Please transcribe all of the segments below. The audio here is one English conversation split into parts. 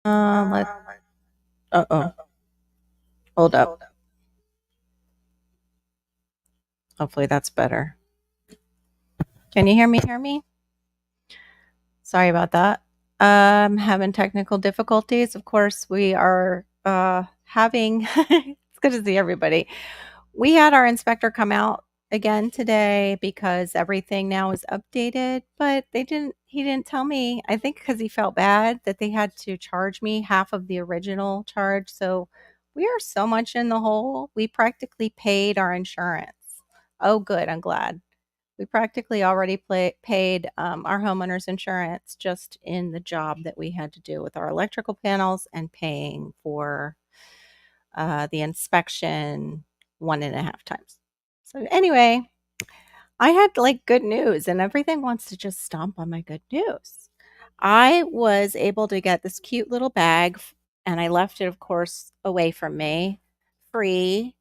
Let uh-oh. Hold up. Hopefully that's better. Can you hear me? Sorry about that. Having technical difficulties. Of course, we are having it's good to see everybody. We had our inspector come out again today because everything now is updated, but he didn't tell me. I think because he felt bad that they had to charge me half of the original charge. So we are so much in the hole. We practically paid our insurance. Oh, good. I'm glad. We practically already paid our homeowner's insurance just in the job that we had to do with our electrical panels and paying for the inspection 1.5 times. So anyway, I had like good news, and everything wants to just stomp on my good news. I was able to get this cute little bag, and I left it, of course, away from me, free,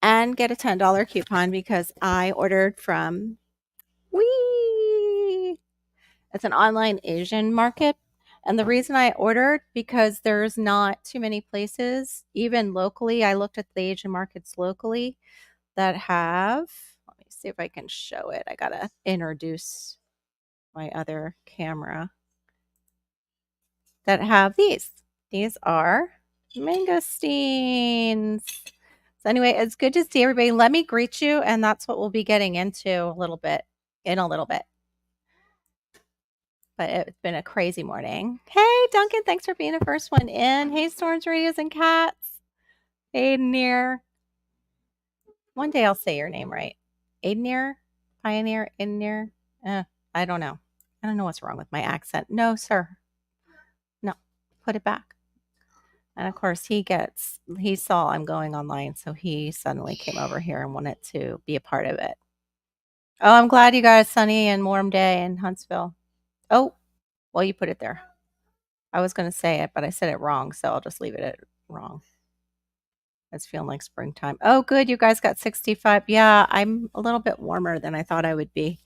and get a $10 coupon because I ordered from Wee. It's an online Asian market. And the reason I ordered because there's not too many places, even locally. I looked at the Asian markets locally that have, let me see if I can show it. I gotta introduce my other camera that have these. These are mangosteens. So anyway, it's good to see everybody. Let me greet you, and that's what we'll be getting into a little bit in a little bit. But it's been a crazy morning. Hey, Duncan, thanks for being the first one in. Hey, Storms, Radios, and Cats. Aidenir. One day I'll say your name right. Aidenir? Pioneer? Aidenir? I don't know. I don't know what's wrong with my accent. No, sir. No, put it back. And of course, he saw I'm going online, so he suddenly came over here and wanted to be a part of it. Oh, I'm glad you got a sunny and warm day in Huntsville. Oh, well, you put it there. I was going to say it, but I said it wrong, so I'll just leave it at wrong. It's feeling like springtime. Oh, good. You guys got 65. Yeah, I'm a little bit warmer than I thought I would be.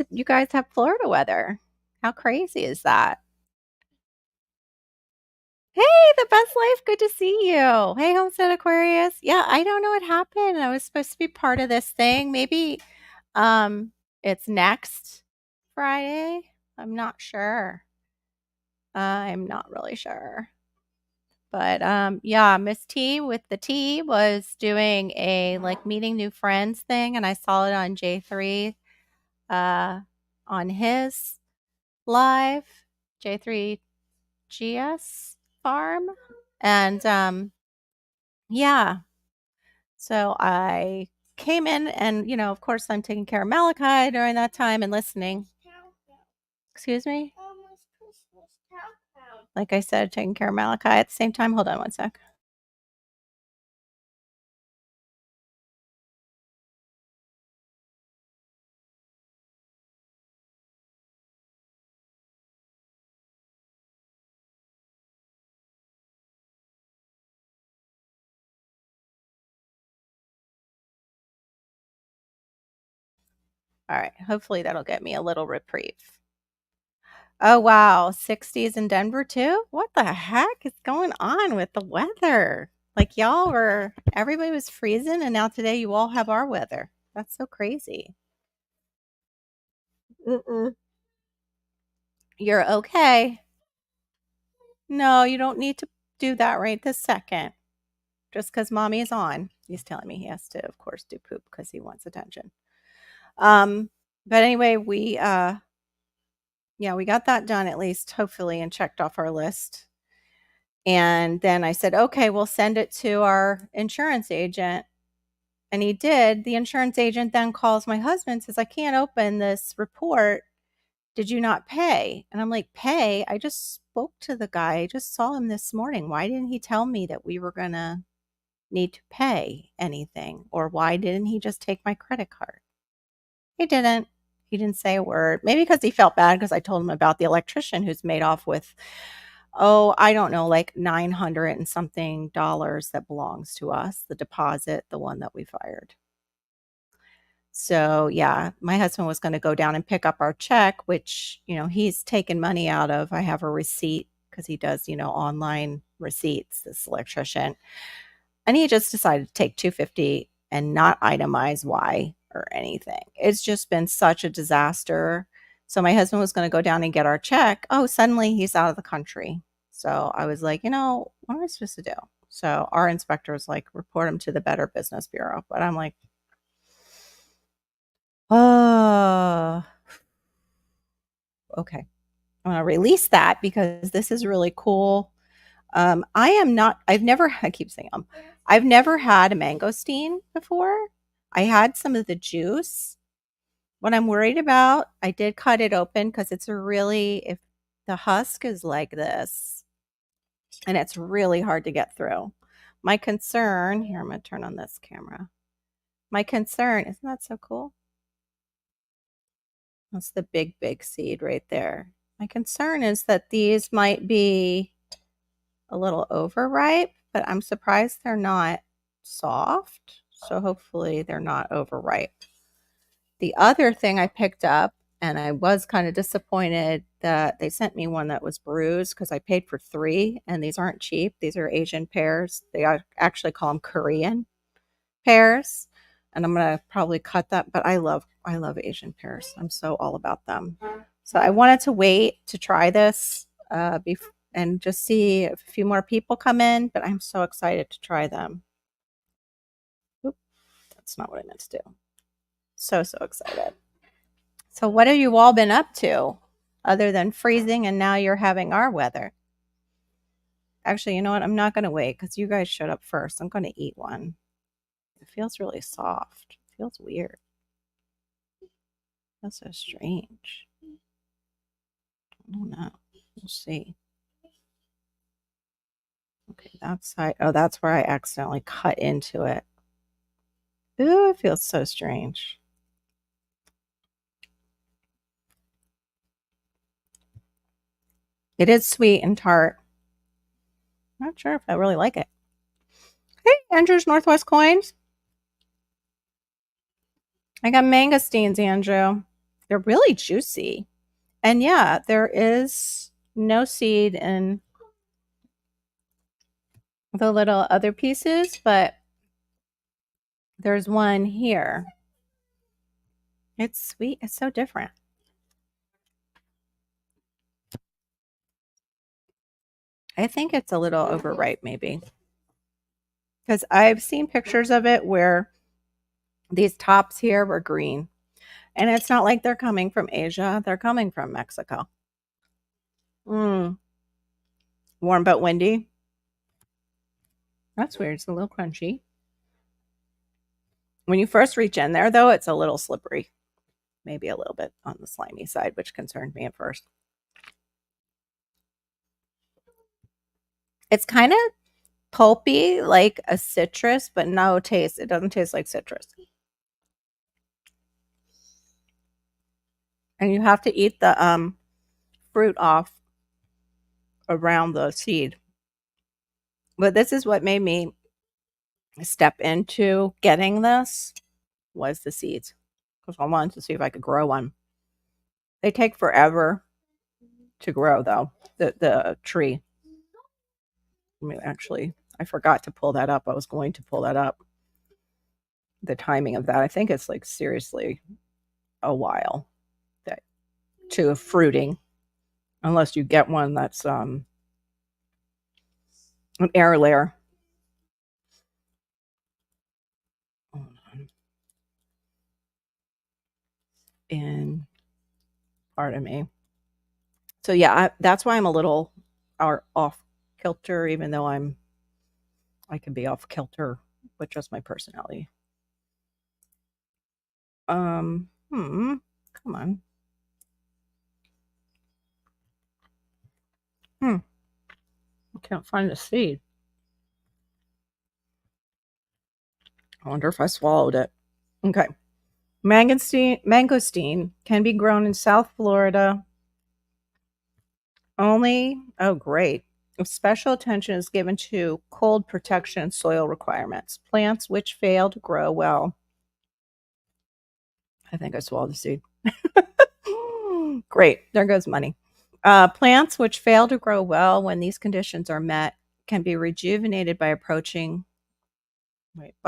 You guys have Florida weather. How crazy is that? Hey, the best life. Good to see you. Hey, Homestead Aquarius. Yeah, I don't know what happened. I was supposed to be part of this thing. Maybe um it's next Friday. I'm not sure. I'm not really sure. But yeah, Miss T with the T was doing a like meeting new friends thing, and I saw it on J3 uh on his live J3 GS farm. And yeah, so I came in and of course I'm taking care of Malachi during that time and listening. Excuse me? Like I said, taking care of Malachi at the same time. Hold on one sec. All right. Hopefully that'll get me a little reprieve. Oh, wow. 60s in Denver too? What the heck is going on with the weather? Like everybody was freezing and now today you all have our weather. That's so crazy. Mm-mm. You're okay. No, you don't need to do that right this second. Just because mommy is on. He's telling me he has to, of course, do poop because he wants attention. Um, but anyway, yeah, we got that done at least, hopefully, and checked off our list. And then I said, okay, we'll send it to our insurance agent. And he did. The insurance agent then calls my husband, says, I can't open this report. Did you not pay? And I'm like, pay? I just spoke to the guy. I just saw him this morning. Why didn't he tell me that we were going to need to pay anything? Or why didn't he just take my credit card? He didn't. He didn't say a word. Maybe because he felt bad because I told him about the electrician who's made off with, oh, I don't know, like 900 and something dollars that belongs to us, the deposit, the one that we fired. So, yeah, my husband was going to go down and pick up our check, which, he's taken money out of. I have a receipt because he does, online receipts, this electrician. And he just decided to take 250 and not itemize why or anything. It's just been such a disaster. So my husband was going to go down and get our check. Oh, suddenly he's out of the country. So I was like, what am I supposed to do? So our inspector was like, report him to the Better Business Bureau. But I'm like, oh, okay. I'm going to release that because this is really cool. I keep saying I've never had a mangosteen before. I had some of the juice. What I'm worried about, I did cut it open because if the husk is like this and it's really hard to get through. My concern, here, I'm going to turn on this camera. My concern, isn't that so cool? That's the big, big seed right there. My concern is that these might be a little overripe, but I'm surprised they're not soft. So hopefully they're not overripe. The other thing I picked up, and I was kind of disappointed that they sent me one that was bruised because I paid for 3, and these aren't cheap. These are Asian pears. They actually call them Korean pears, and I'm gonna probably cut that. But I love Asian pears. I'm so all about them. So I wanted to wait to try this and just see if a few more people come in. But I'm so excited to try them. Oop, that's not what I meant to do. So excited. So what have you all been up to other than freezing and now you're having our weather? Actually, you know what? I'm not going to wait because you guys showed up first. I'm going to eat one. It feels really soft. It feels weird. It feels so strange. I don't know. We'll see. Okay, that's where I accidentally cut into it. Ooh, it feels so strange. It is sweet and tart. Not sure if I really like it. Hey, Andrew's Northwest Coins. I got mangosteens, Andrew. They're really juicy. And yeah, there is no seed in the little other pieces, but there's one here. It's sweet. It's so different. I think it's a little overripe, maybe. Because I've seen pictures of it where these tops here were green. And it's not like they're coming from Asia. They're coming from Mexico. Warm but windy. That's weird. It's a little crunchy. When you first reach in there, though, it's a little slippery. Maybe a little bit on the slimy side, which concerned me at first. It's kind of pulpy, like a citrus, but no taste. It doesn't taste like citrus. And you have to eat the fruit off around the seed. But this is what made me step into getting this was the seeds. Because I wanted to see if I could grow one. They take forever to grow, though, the tree. I mean, actually, I forgot to pull that up. I was going to pull that up. The timing of that, I think it's like seriously a while to fruiting, unless you get one that's an air layer. In pardon me. So yeah, that's why I'm a little off kilter, even though I can be off kilter with just my personality. Come on. I can't find the seed. I wonder if I swallowed it. Okay. Mangosteen can be grown in South Florida only. Oh, great. If special attention is given to cold protection and soil requirements. Plants which fail to grow well. I think I swallowed the seed. Great. There goes money. Plants which fail to grow well when these conditions are met can be rejuvenated by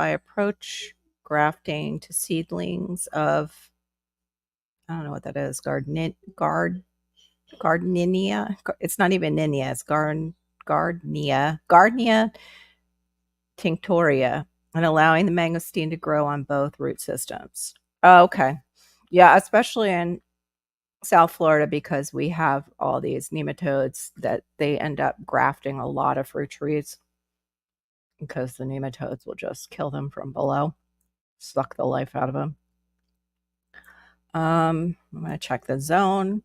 approach grafting to seedlings of, I don't know what that is, gardenia. It's not even Ninia, it's Gardnia tinctoria, and allowing the mangosteen to grow on both root systems. Oh, okay. Yeah, especially in South Florida because we have all these nematodes that they end up grafting a lot of fruit trees because the nematodes will just kill them from below, suck the life out of them. I'm going to check the zone.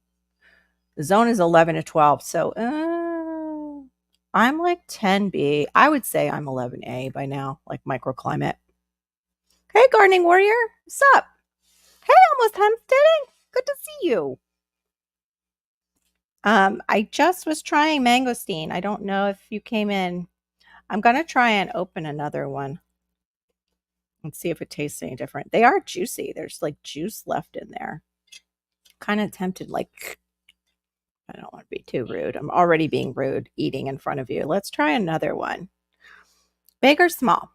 The zone is 11 to 12, so I'm like 10B. I would say I'm 11A by now, like microclimate. Hey, gardening warrior, what's up? Hey, almost homesteading. Good to see you. I just was trying mangosteen. I don't know if you came in. I'm gonna try and open another one and see if it tastes any different. They are juicy. There's like juice left in there. Kind of tempted, like, I don't want to be too rude. I'm already being rude eating in front of you. Let's try another one. Big or small?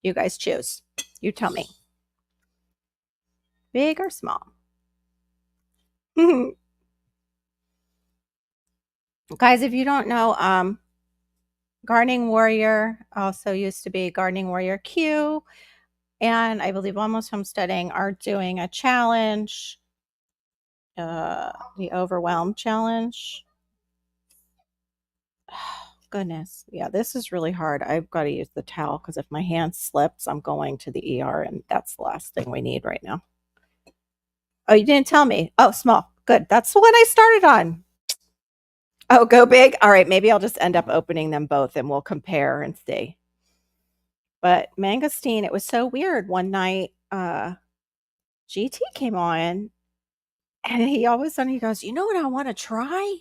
You guys choose. You tell me. Big or small? Guys, if you don't know, Gardening Warrior also used to be Gardening Warrior Q, and I believe Almost Homesteading are doing a challenge, the Overwhelmed Challenge. Goodness. Yeah, this is really hard. I've got to use the towel because if my hand slips, I'm going to the ER, and that's the last thing we need right now. Oh, you didn't tell me. Oh, small. Good. That's the one I started on. Oh, go big. All right. Maybe I'll just end up opening them both and we'll compare and see. But mangosteen, it was so weird. One night, GT came on and he all of a sudden he goes, "You know what I want to try?"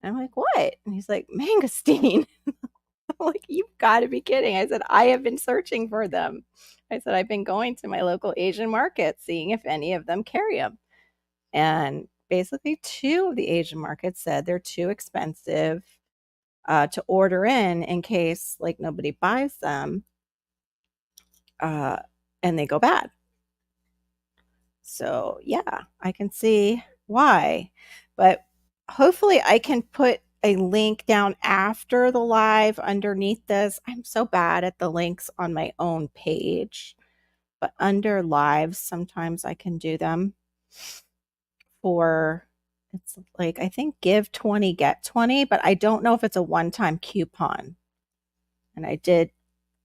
And I'm like, "What?" And he's like, "Mangosteen." I'm like, "You've got to be kidding." I said, "I have been searching for them." I said, "I've been going to my local Asian market, seeing if any of them carry them." And basically, two of the Asian markets said they're too expensive to order in case like nobody buys them uh, and they go bad. So, yeah, I can see why. But hopefully, I can put a link down after the live underneath this. I'm so bad at the links on my own page, but under lives, sometimes I can do them for, it's like, I think give 20, get 20, but I don't know if it's a one time coupon. And I did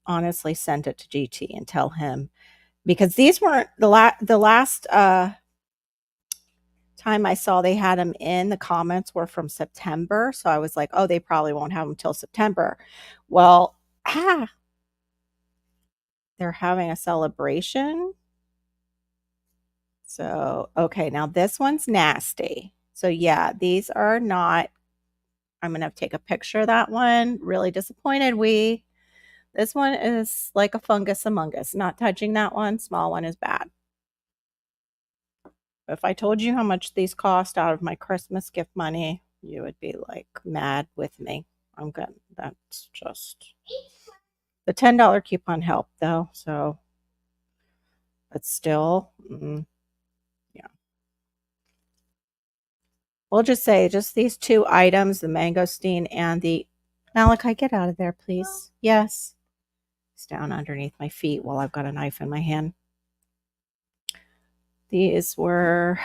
honestly send it to GT and tell him because these weren't the last time I saw they had them in, the comments were from September. So I was like, oh, they probably won't have them till September. Well, they're having a celebration. So, okay, now this one's nasty. So, yeah, these are not, I'm going to take a picture of that one. Really disappointed. This one is like a fungus among us. Not touching that one. Small one is bad. If I told you how much these cost out of my Christmas gift money, you would be like mad with me. I'm good. That's just the $10 coupon helped though. So, but still, yeah. We'll just say just these two items, the mangosteen and the Malachi, get out of there, please. Yes. It's down underneath my feet while I've got a knife in my hand. These were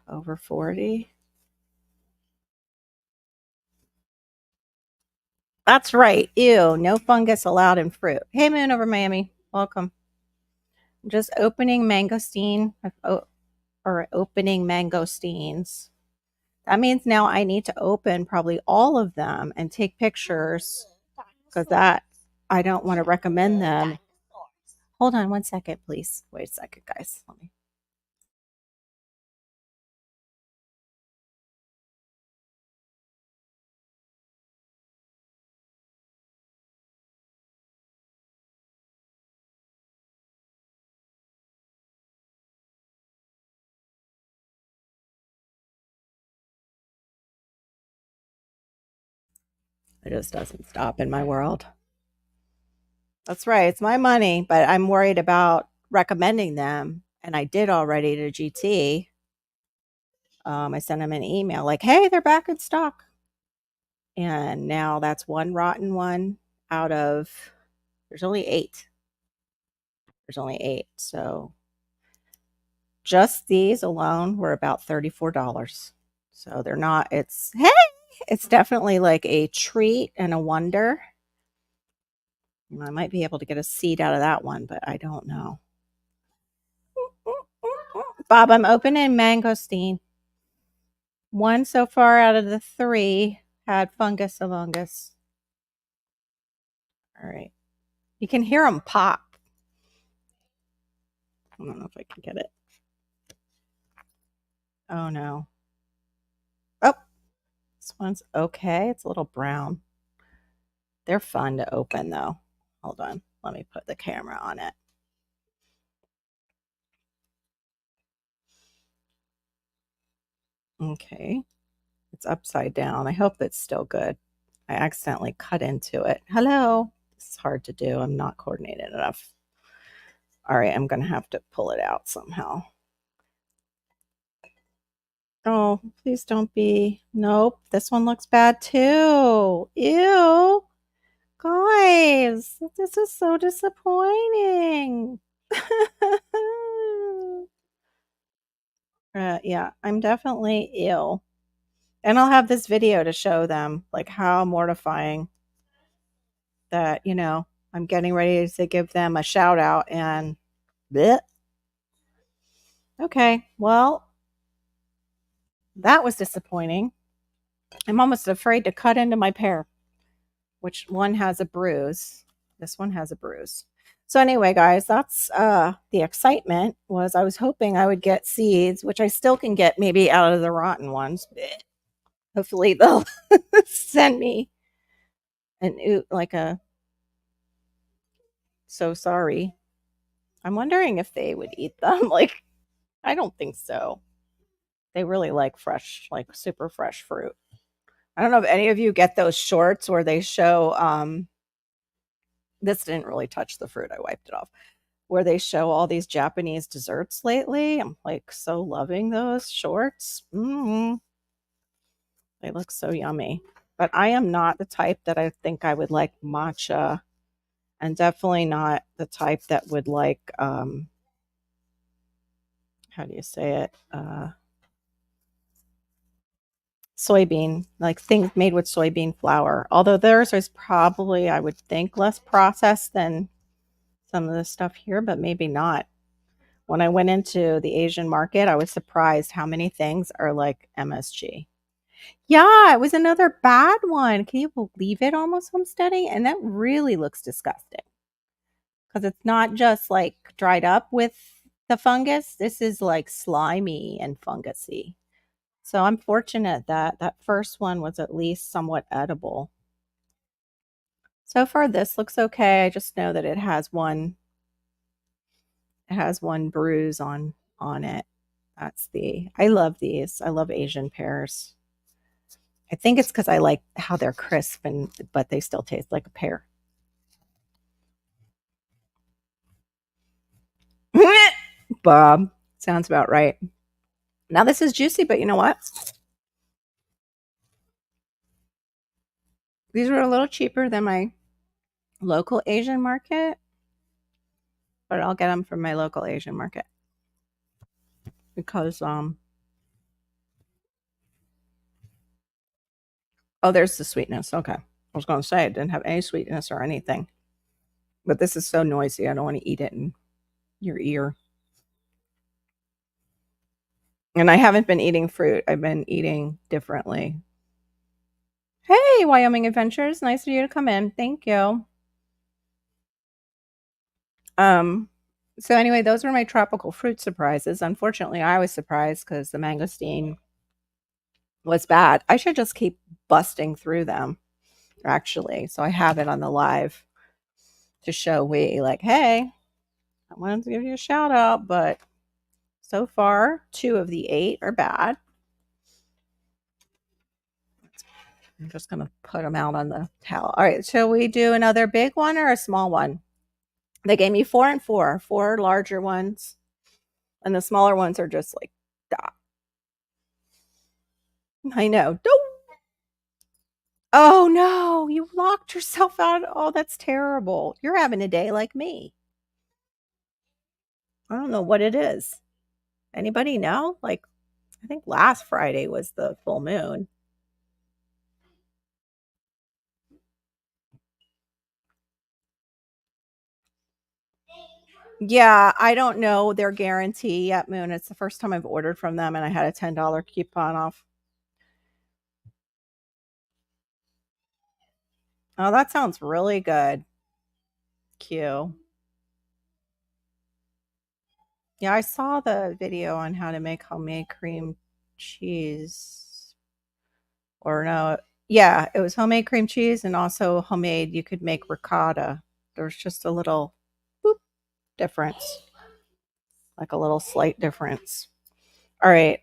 over 40. That's right. Ew, no fungus allowed in fruit. Hey, Moon over Miami. Welcome. Just opening mangosteen or opening mangosteens. That means now I need to open probably all of them and take pictures because that I don't want to recommend them. Hold on one second, please. Wait a second, guys. Let me. It just doesn't stop in my world. That's right. It's my money, but I'm worried about recommending them. And I did already to GT. I sent them an email like, hey, they're back in stock. And now that's one rotten one out of, there's only 8. There's only 8. So just these alone were about $34. So they're not, hey, it's definitely like a treat and a wonder. I might be able to get a seed out of that one, but I don't know. Bob, I'm opening mangosteen. One so far out of the 3 had fungus alongus. All right. You can hear them pop. I don't know if I can get it. Oh, no. Oh, this one's okay. It's a little brown. They're fun to open, though. Hold on. Let me put the camera on it. Okay. It's upside down. I hope it's still good. I accidentally cut into it. Hello. This is hard to do. I'm not coordinated enough. All right. I'm going to have to pull it out somehow. Oh, please don't be. Nope. This one looks bad too. Ew. Guys, this is so disappointing. Yeah, I'm definitely ill. And I'll have this video to show them like how mortifying that, I'm getting ready to give them a shout out and bleh. Okay, well, that was disappointing. I'm almost afraid to cut into my pear, which one has a bruise. This one has a bruise. So anyway, guys, that's the excitement was I was hoping I would get seeds, which I still can get maybe out of the rotten ones. Hopefully they'll send me like a so sorry. I'm wondering if they would eat them. Like, I don't think so. They really like fresh, like super fresh fruit. I don't know if any of you get those shorts where they show this didn't really touch the fruit. I wiped it off. Where they show all these Japanese desserts lately. I'm like so loving those shorts. They look so yummy. But I am not the type that I think I would like matcha, and definitely not the type that would like how do you say it? Soybean, like things made with soybean flour. Although theirs is probably, I would think, less processed than some of the stuff here, but maybe not. When I went into the Asian market, I was surprised how many things are like MSG. Yeah, it was another bad one. Can you believe it? Almost homesteading. And that really looks disgusting because it's not just like dried up with the fungus. This is like slimy and fungusy. So I'm fortunate that that first one was at least somewhat edible. So far, this looks okay. I just know that it has one bruise on it. I love these. I love Asian pears. I think it's because I like how they're crisp but they still taste like a pear. Bob. Sounds about right. Now this is juicy, but you know what? These were a little cheaper than my local Asian market, but I'll get them from my local Asian market because oh, there's the sweetness. Okay. I was going to say it didn't have any sweetness or anything. But this is so noisy. I don't want to eat it in your ear. And I haven't been eating fruit. I've been eating differently. Hey, Wyoming Adventures. Nice of you to come in. Thank you. Um, so anyway, those were my tropical fruit surprises. Unfortunately, I was surprised because the mangosteen was bad. I should just keep busting through them, actually. So I have it on the live to show we like, hey, I wanted to give you a shout out, but so far, 2 of the 8 are bad. I'm just going to put them out on the towel. All right. Shall we do another big one or a small one? They gave me 4 and 4, 4 larger ones. And the smaller ones are just like that. I know. Don't. Oh no, you locked yourself out. Oh, that's terrible. You're having a day like me. I don't know what it is. Anybody know? Like, I think last Friday was the full moon. Yeah, I don't know their guarantee at Moon. It's the first time I've ordered from them, and I had a $10 coupon off. Oh, that sounds really good. Q. Yeah, I saw the video on how to make homemade cream cheese. Or no, yeah, it was homemade cream cheese and also homemade. You could make ricotta. There's just a little boop difference, like a little slight difference. All right.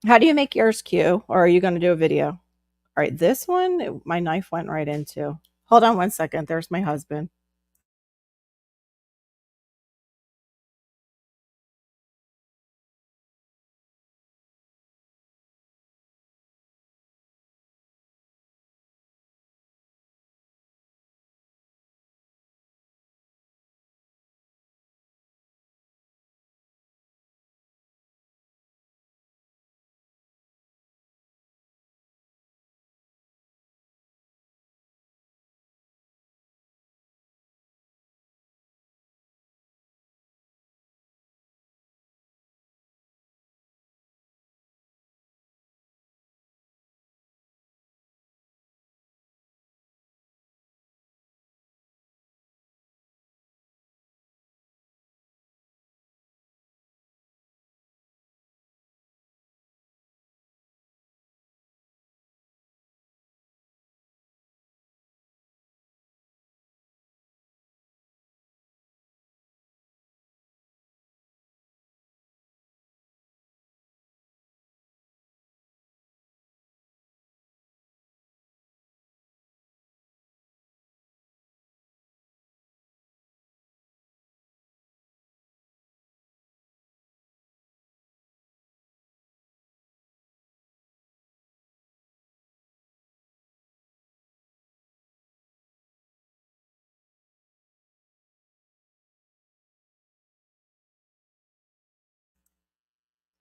How do you make yours, Q? Or are you going to do a video? All right, this one, my knife went right into. Hold on one second. There's my husband.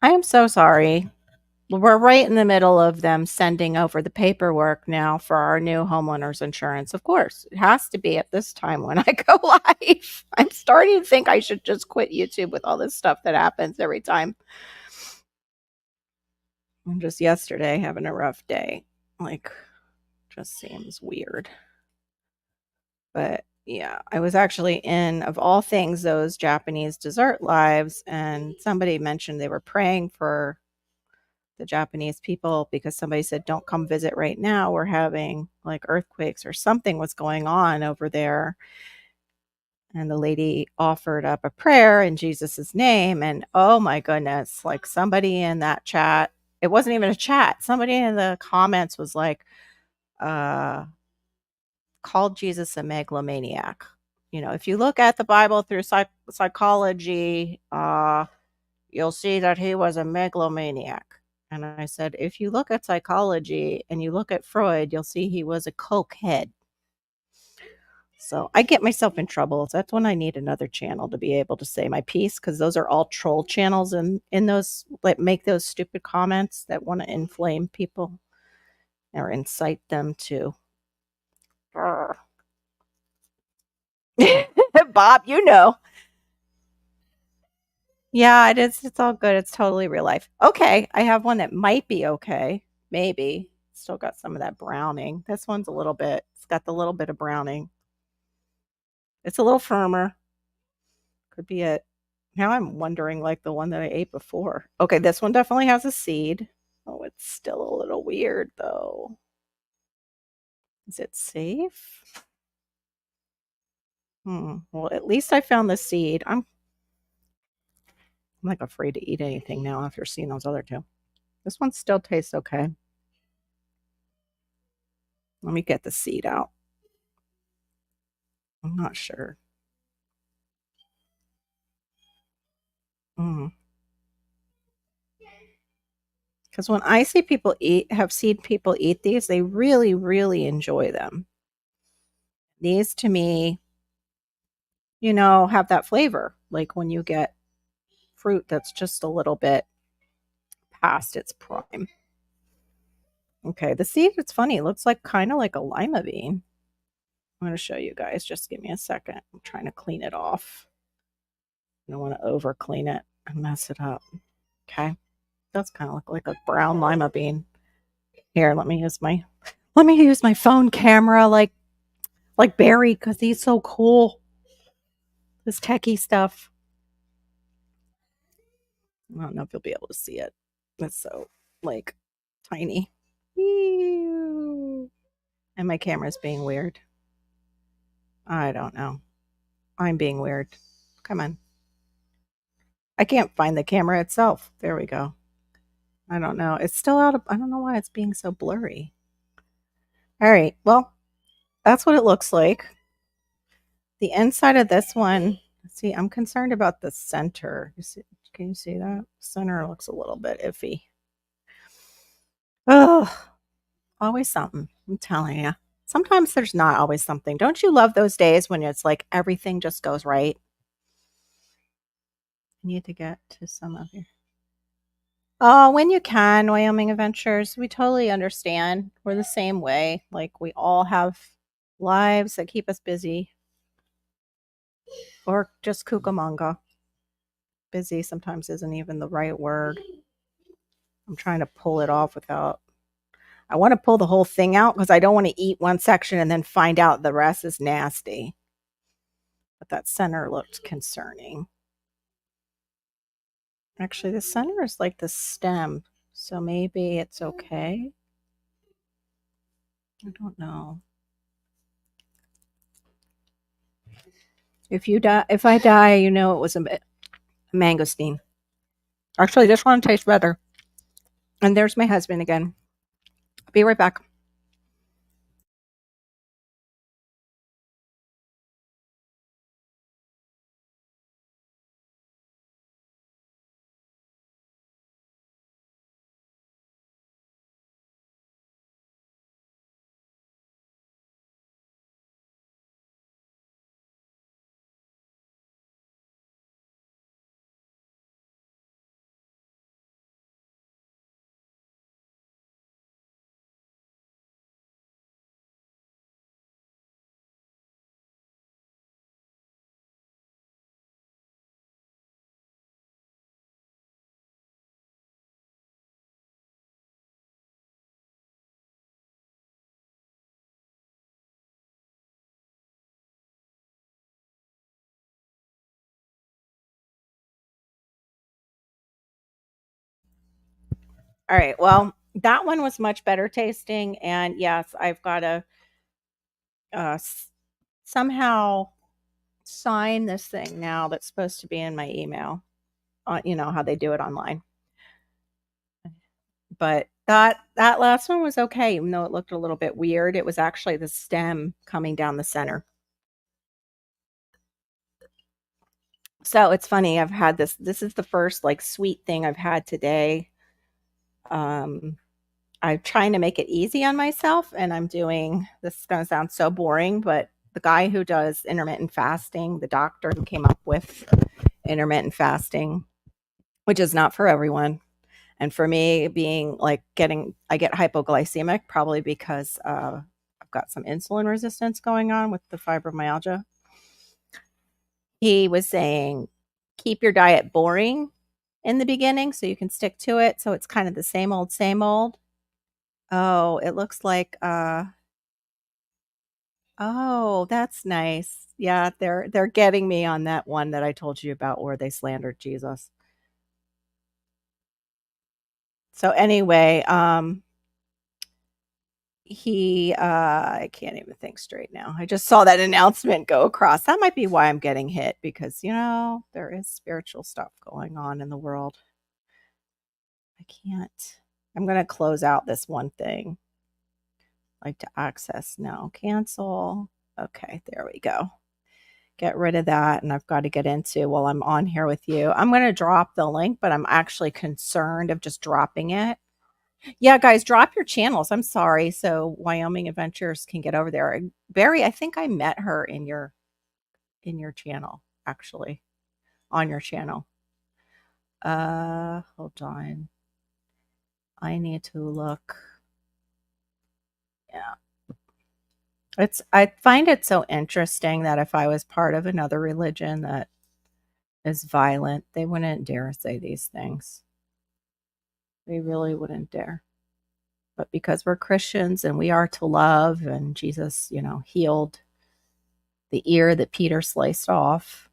I am so sorry. We're right in the middle of them sending over the paperwork now for our new homeowners insurance. Of course, it has to be at this time when I go live. I'm starting to think I should just quit YouTube with all this stuff that happens every time. I'm just yesterday having a rough day. Like, just seems weird. But yeah, I was actually in, of all things, those Japanese dessert lives, and somebody mentioned they were praying for the Japanese people because somebody said, "Don't come visit right now. We're having like earthquakes or something was going on over there." And the lady offered up a prayer in Jesus's name. And oh my goodness, like somebody in that chat, it wasn't even a chat. Somebody in the comments was like, uh, called Jesus a megalomaniac. You know, if you look at the Bible through psychology, you'll see that he was a megalomaniac. And I said, if you look at psychology and you look at Freud, you'll see he was a cokehead. So I get myself in trouble. That's when I need another channel to be able to say my piece because those are all troll channels and in those that make those stupid comments that want to inflame people or incite them to. Bob, you know. Yeah, it is. It's all good. It's totally real life. Okay, I have one that might be okay. Maybe. Still got some of that browning. This one's a little bit, it's got the little bit of browning. It's a little firmer. Could be it. Now I'm wondering like the one that I ate before. Okay, this one definitely has a seed. Oh, it's still a little weird though. Is it safe? Well, at least I found the seed. I'm like afraid to eat anything now after seeing those other two. This one still tastes okay. Let me get the seed out. I'm not sure. Because when I see people have seen people eat these, they really, really enjoy them. These to me, have that flavor. Like when you get fruit that's just a little bit past its prime. Okay, the seed, it's funny. It looks like kind of like a lima bean. I'm going to show you guys. Just give me a second. I'm trying to clean it off. I don't want to over clean it and mess it up. Okay. Does kind of look like a brown lima bean. Here, let me use my phone camera like Barry because he's so cool. This techie stuff. I don't know if you'll be able to see it. It's so like tiny. Ew. And my camera's being weird. I don't know. I'm being weird. Come on. I can't find the camera itself. There we go. I don't know. It's still I don't know why it's being so blurry. All right. Well, that's what it looks like. The inside of this one, see, I'm concerned about the center. Can you see that? Center looks a little bit iffy. Oh, always something. I'm telling you. Sometimes there's not always something. Don't you love those days when it's like everything just goes right? I need to get to some of you. Oh, when you can, Wyoming Adventures. We totally understand. We're the same way. Like we all have lives that keep us busy. Or just Cucamonga. Busy sometimes isn't even the right word. I'm trying to pull it off without. I want to pull the whole thing out because I don't want to eat one section and then find out the rest is nasty. But that center looked concerning. Actually, the center is like the stem, so maybe it's okay. I don't know. If I die, it was a mangosteen. Actually, this one tastes better. And there's my husband again. Be right back. All right. Well, that one was much better tasting. And yes, I've got to somehow sign this thing now that's supposed to be in my email. You know how they do it online. But that last one was okay, even though it looked a little bit weird. It was actually the stem coming down the center. So it's funny. I've had this. This is the first like sweet thing I've had today. Um, I'm trying to make it easy on myself, and I'm doing. This is going to sound so boring, but the guy who does intermittent fasting, the doctor who came up with intermittent fasting, which is not for everyone. And for me, being like I get hypoglycemic probably because I've got some insulin resistance going on with the fibromyalgia. He was saying, keep your diet boring in the beginning so you can stick to it. So it's kind of the same old, same old. Oh, it looks like, oh, that's nice. Yeah, they're getting me on that one that I told you about where they slandered Jesus. So anyway, I can't even think straight now. I just saw that announcement go across. That might be why I'm getting hit because, there is spiritual stuff going on in the world. I can't. I'm going to close out this one thing. like to access now. Cancel. Okay, there we go. Get rid of that, and I've got to get into while I'm on here with you. I'm going to drop the link, but I'm actually concerned of just dropping it. Yeah, guys, drop your channels. I'm sorry. So Wyoming Adventures can get over there. Barry, I think I met her in your channel, actually, on your channel. Hold on. I need to look. Yeah. I find it so interesting that if I was part of another religion that is violent, they wouldn't dare say these things. They really wouldn't dare. But because we're Christians and we are to love, and Jesus, healed the ear that Peter sliced off,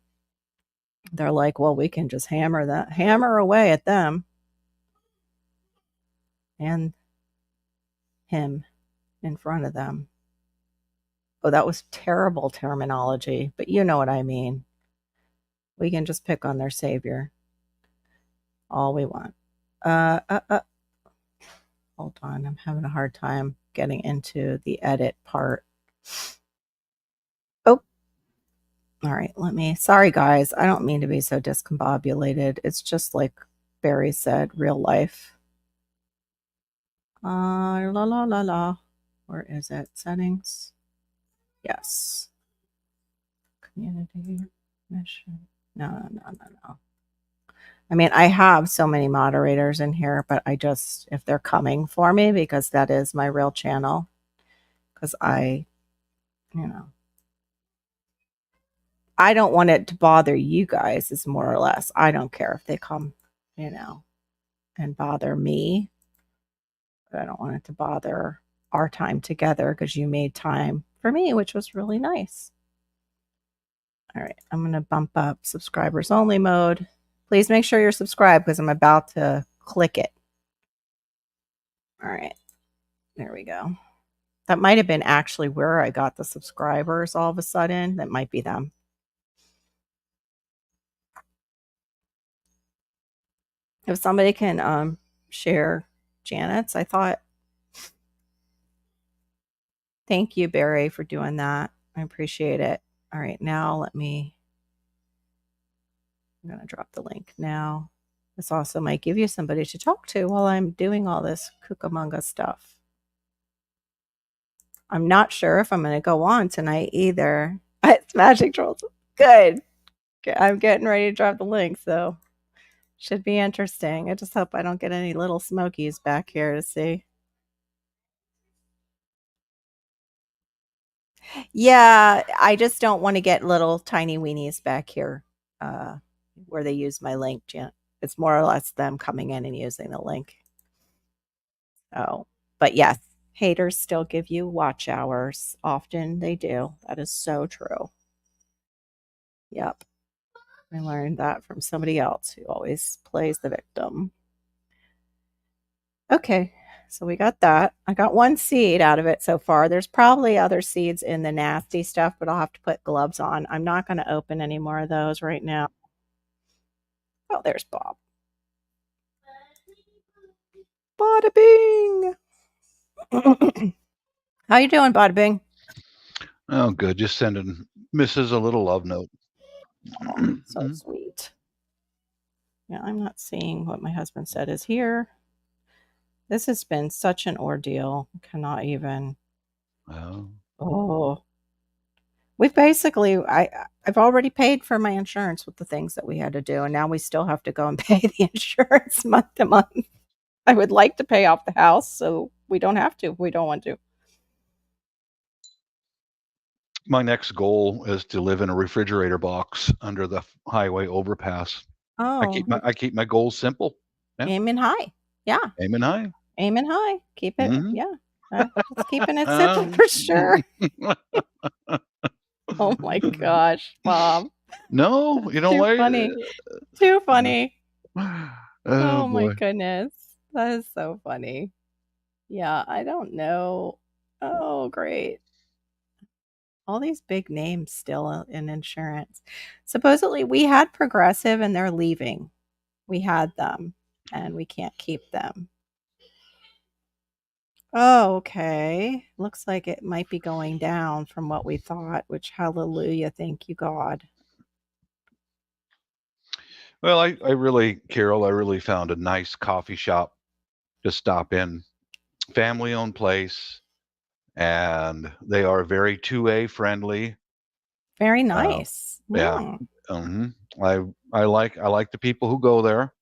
they're like, well, we can just hammer away at them and him in front of them. Oh, that was terrible terminology, but you know what I mean. We can just pick on their savior all we want. Uh, uh, uh. Hold on, I'm having a hard time getting into the edit part. Oh, all right. Sorry, guys. I don't mean to be so discombobulated. It's just like Barry said, real life. La la la la. Where is it? Settings. Yes. Community mission. No, no, no, no, no. I mean, I have so many moderators in here, but if they're coming for me, because that is my real channel, because you know, I don't want it to bother you guys, is more or less. I don't care if they come, and bother me, but I don't want it to bother our time together because you made time for me, which was really nice. All right, I'm going to bump up subscribers only mode. Please make sure you're subscribed because I'm about to click it. All right, there we go. That might have been actually where I got the subscribers all of a sudden. That might be them. If somebody can share Janet's, I thought. Thank you, Barry, for doing that. I appreciate it. All right, now I'm going to drop the link now. This also might give you somebody to talk to while I'm doing all this Cucamonga stuff. I'm not sure if I'm going to go on tonight either. It's Magic Trolls. Good. I'm getting ready to drop the link, so should be interesting. I just hope I don't get any little smokies back here to see. Yeah, I just don't want to get little tiny weenies back here where they use my link. It's more or less them coming in and using the link. Oh, but yes, haters still give you watch hours. Often they do. That is so true. Yep. I learned that from somebody else who always plays the victim. Okay, so we got that. I got one seed out of it so far. There's probably other seeds in the nasty stuff, but I'll have to put gloves on. I'm not going to open any more of those right now. Oh, there's Bob. Bada bing. How you doing, Bada bing? Oh, good. Just sending Mrs. a little love note. Oh, so sweet. Yeah, I'm not seeing what my husband said is here. This has been such an ordeal. I cannot even. Oh. We've basically I've already paid for my insurance with the things that we had to do, and now we still have to go and pay the insurance month to month. I would like to pay off the house so we don't have to if we don't want to. My next goal is to live in a refrigerator box under the highway overpass. Oh, I keep my goals simple. Yeah. Aiming high. Yeah. Aiming high. Aiming high. Keep it. Mm-hmm. Yeah. Just keeping it simple for sure. Oh my gosh, Bob. No, you don't Too like funny. Too funny. Oh my boy. Goodness. That is so funny. Yeah, I don't know. Oh, great. All these big names still in insurance. Supposedly we had Progressive and they're leaving. We had them and we can't keep them. Oh, okay. Looks like it might be going down from what we thought, which hallelujah, thank you, God. Well, I really, Carol, I really found a nice coffee shop to stop in. Family owned place, and they are very 2A friendly. Very Uh, nice. yeah. Mm. hmm I like the people who go there.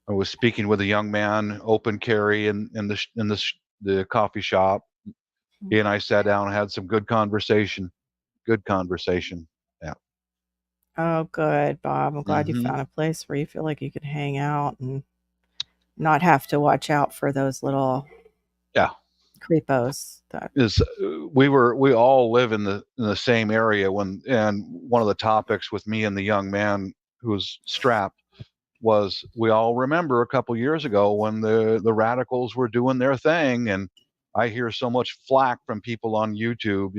I was speaking with a young man, open carry in the coffee shop. He and I sat down and had some good conversation. Good conversation. Yeah. Oh, good, Bob. I'm glad you hmm found a place where you feel like you can hang out and not have to watch out for those little Yeah. creepos that Is we all live in the same area and one of the topics with me and the young man who was strapped was we all remember a couple years ago when the radicals were doing their thing, and I hear so much flack from people on YouTube.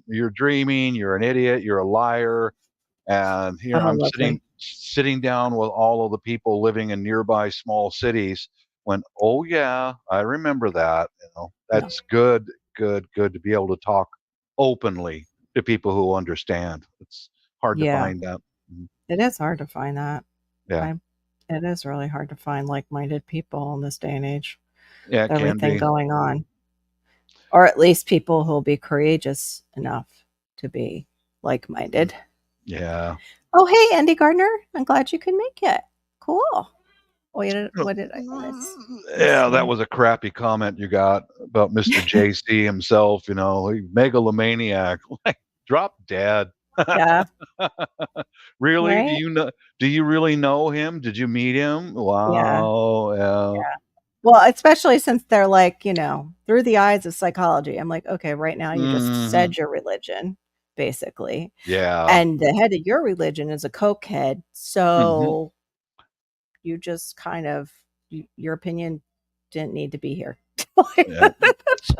You're dreaming, you're an idiot, you're a liar. And here oh, I'm sitting lovely. sitting down with all of the people living in nearby small cities when, oh yeah, I remember that. Yeah. That's good, good to be able to talk openly to people who understand. It's hard to Yeah. find that. Mhm. It is hard to find that. Yeah. I it is really hard to find like-minded people in this day and age Yeah, with it can everything be. going on, or at least people who'll be courageous enough to be Mm. like-minded. Yeah. Oh, hey, Andy Gardner. I'm glad you can make it. Cool. What did I let's Yeah, that see. was a crappy comment you got about Mr. JC himself, megalomaniac. Like, drop dead. Yeah, Really? Do right? you know do you really know him? Did you meet him? Yeah. Wow, yeah. Well, especially since they're like, through the eyes of psychology. I'm like, okay, right now you just Mhm. said your religion, basically. Yeah. And the head of your religion is a cokehead. Mhm. So you just kind of, your opinion didn't need to be here. Yeah.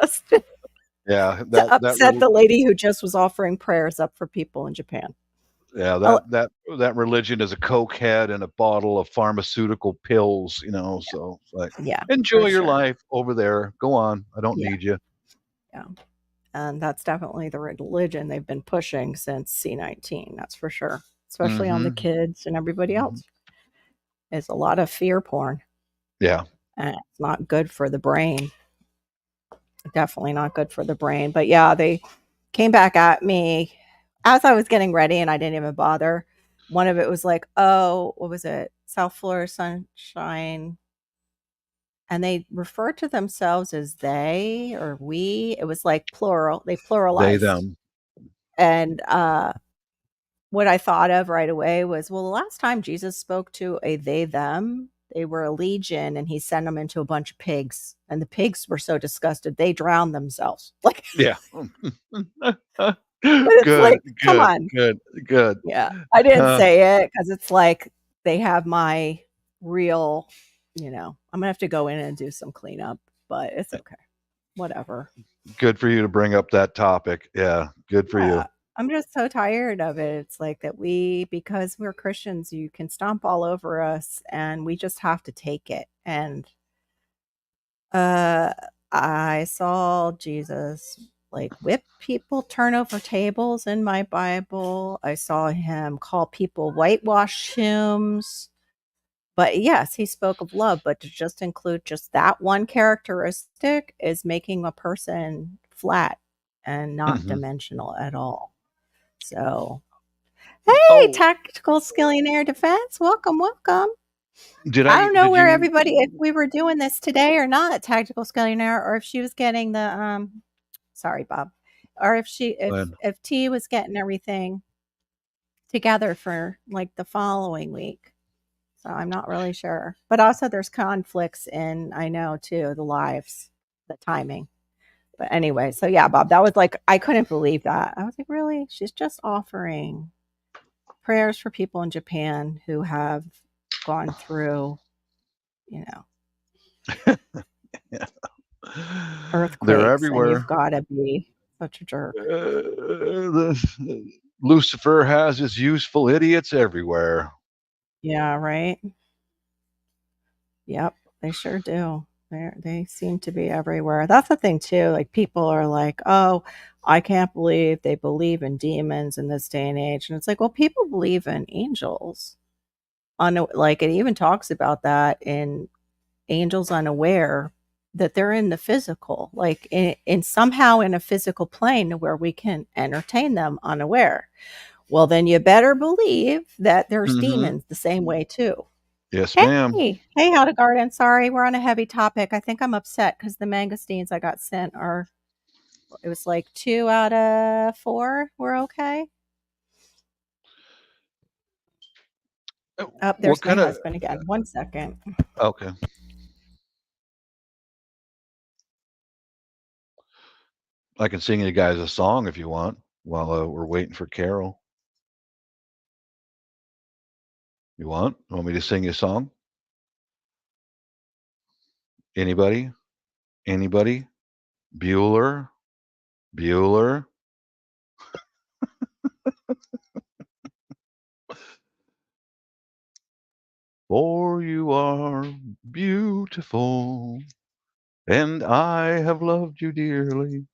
Just Yeah, to that upset really the lady who just was offering prayers up for people in Japan. yeah, Oh, that religion is a coke head and a bottle of pharmaceutical pills, so it's like, yeah, for enjoy your sure. life over there. Go on. I don't Yeah, need you. yeah. And that's definitely the religion they've been pushing since C-19, that's for sure, especially on the Mhm. kids and everybody Mhm. else. It's a lot of fear porn, Yeah. and it's not good for the brain. Definitely not good for the brain. But yeah, they came back at me as I was getting ready, and I didn't even bother. One of it was like, "Oh, what was it? South Florida Sunshine," and they referred to themselves as they or we. It was like plural. They They, pluralized. them. And what I thought of right away was, well, the last time Jesus spoke to a they them, they were a legion and he sent them into a bunch of pigs. And the pigs were so disgusted they drowned themselves. Like, Yeah. but it's Good, like, come good, on. good, good. Yeah. I didn't Uh, say it because it's like they have my real, I'm gonna have to go in and do some cleanup, but it's okay. Whatever. Good for you to bring up that topic. Yeah, good for you. Yeah. I'm just so tired of it. It's like that because we're Christians, you can stomp all over us and we just have to take it. And uh I saw Jesus like whip people, turn over tables in my Bible. I saw him call people whitewash tombs. But yes, he spoke of love, but to just include just that one characteristic is making a person flat and not Mhm. dimensional at all. So, hey, Oh, Tactical Skillionaire Defense, welcome, welcome. I don't know did where you everybody, if we were doing this today or not, Tactical Skillionaire, or if she was getting the, sorry, Bob, or Glenn? if T was getting everything together for like the following week. So I'm not really sure. But also there's conflicts in, I know too, the lives, the timing. But anyway, so yeah, Bob, that was like, I couldn't believe that. I was like, really? She's just offering prayers for people in Japan who have gone through, you know, Yeah. They're earthquakes, and you've everywhere. got to be such a jerk. Lucifer has his useful idiots everywhere. Yeah, right. Yep, they sure do. They seem to be everywhere. That's the thing too. Like people are like, "Oh, I can't believe they believe in demons in this day and age." And it's like, well, people believe in angels. Like it even talks about that in Angels Unaware that they're in the physical, like in somehow in a physical plane where we can entertain them unaware. Well, then you better believe that there's Mm-hmm. demons the same way too. Yes, ma'am. Hey, how to garden. Sorry, we're on a heavy topic. I think I'm upset because the mangosteens I got sent are, it was like 2 out of 4 were okay. Up What there's my kind of? husband again. 1 second. Okay, I can sing you guys a song if you want while we're waiting for Carol. You want? Want me to sing you a song? Anybody? Anybody? Bueller? Bueller? For you are beautiful, and I have loved you dearly,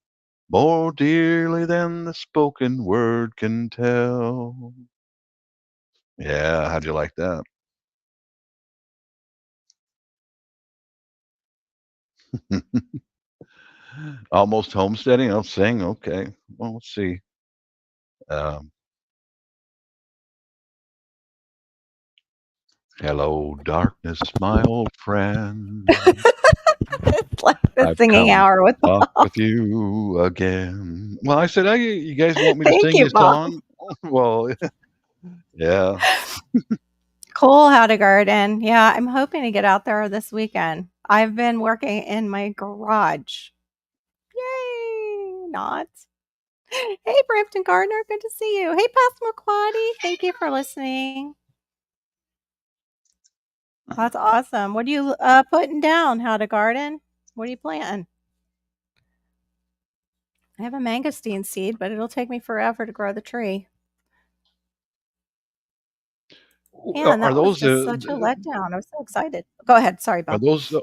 more dearly than the spoken word can tell. Yeah, how'd you like that? Almost homesteading. I'll sing. Okay. Well, let's see. Um, Hello, darkness, my old friend. It's like the I've singing come hour with to talk Bob. with you again. Well, I said, hey, you guys want me to Thank sing you, you a Bob. song? Well, yeah. Cool, how to garden. Yeah, I'm hoping to get out there this weekend. I've been working in my garage. Yay! Not. Hey, Brampton Gardner, good to see you. Hey, Passamaquoddy, thank you for listening. That's awesome. What are you putting down? How to garden? What are you planting? I have a mangosteen seed, but it'll take me forever to grow the tree. Man, Are that was those just such a letdown. I was so excited. Go ahead. Sorry, Bob.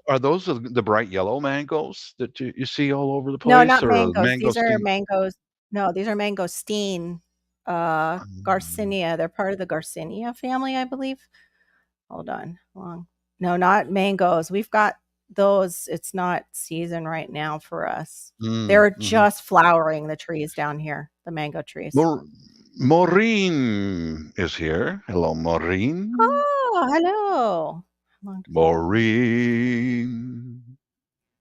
are those the bright yellow mangoes that you see all over the No, place, not or mangoes. These are mangosteen? mangoes. No, these are mangosteen, Um, Garcinia. They're part of the Garcinia family, I believe. Hold on. Long. No, not mangoes. We've got those. It's not season right now for us. They're mhm. just flowering, the trees down here, the mango trees. Maureen is here. Hello, Maureen. Oh, hello. How long to follow me? Maureen.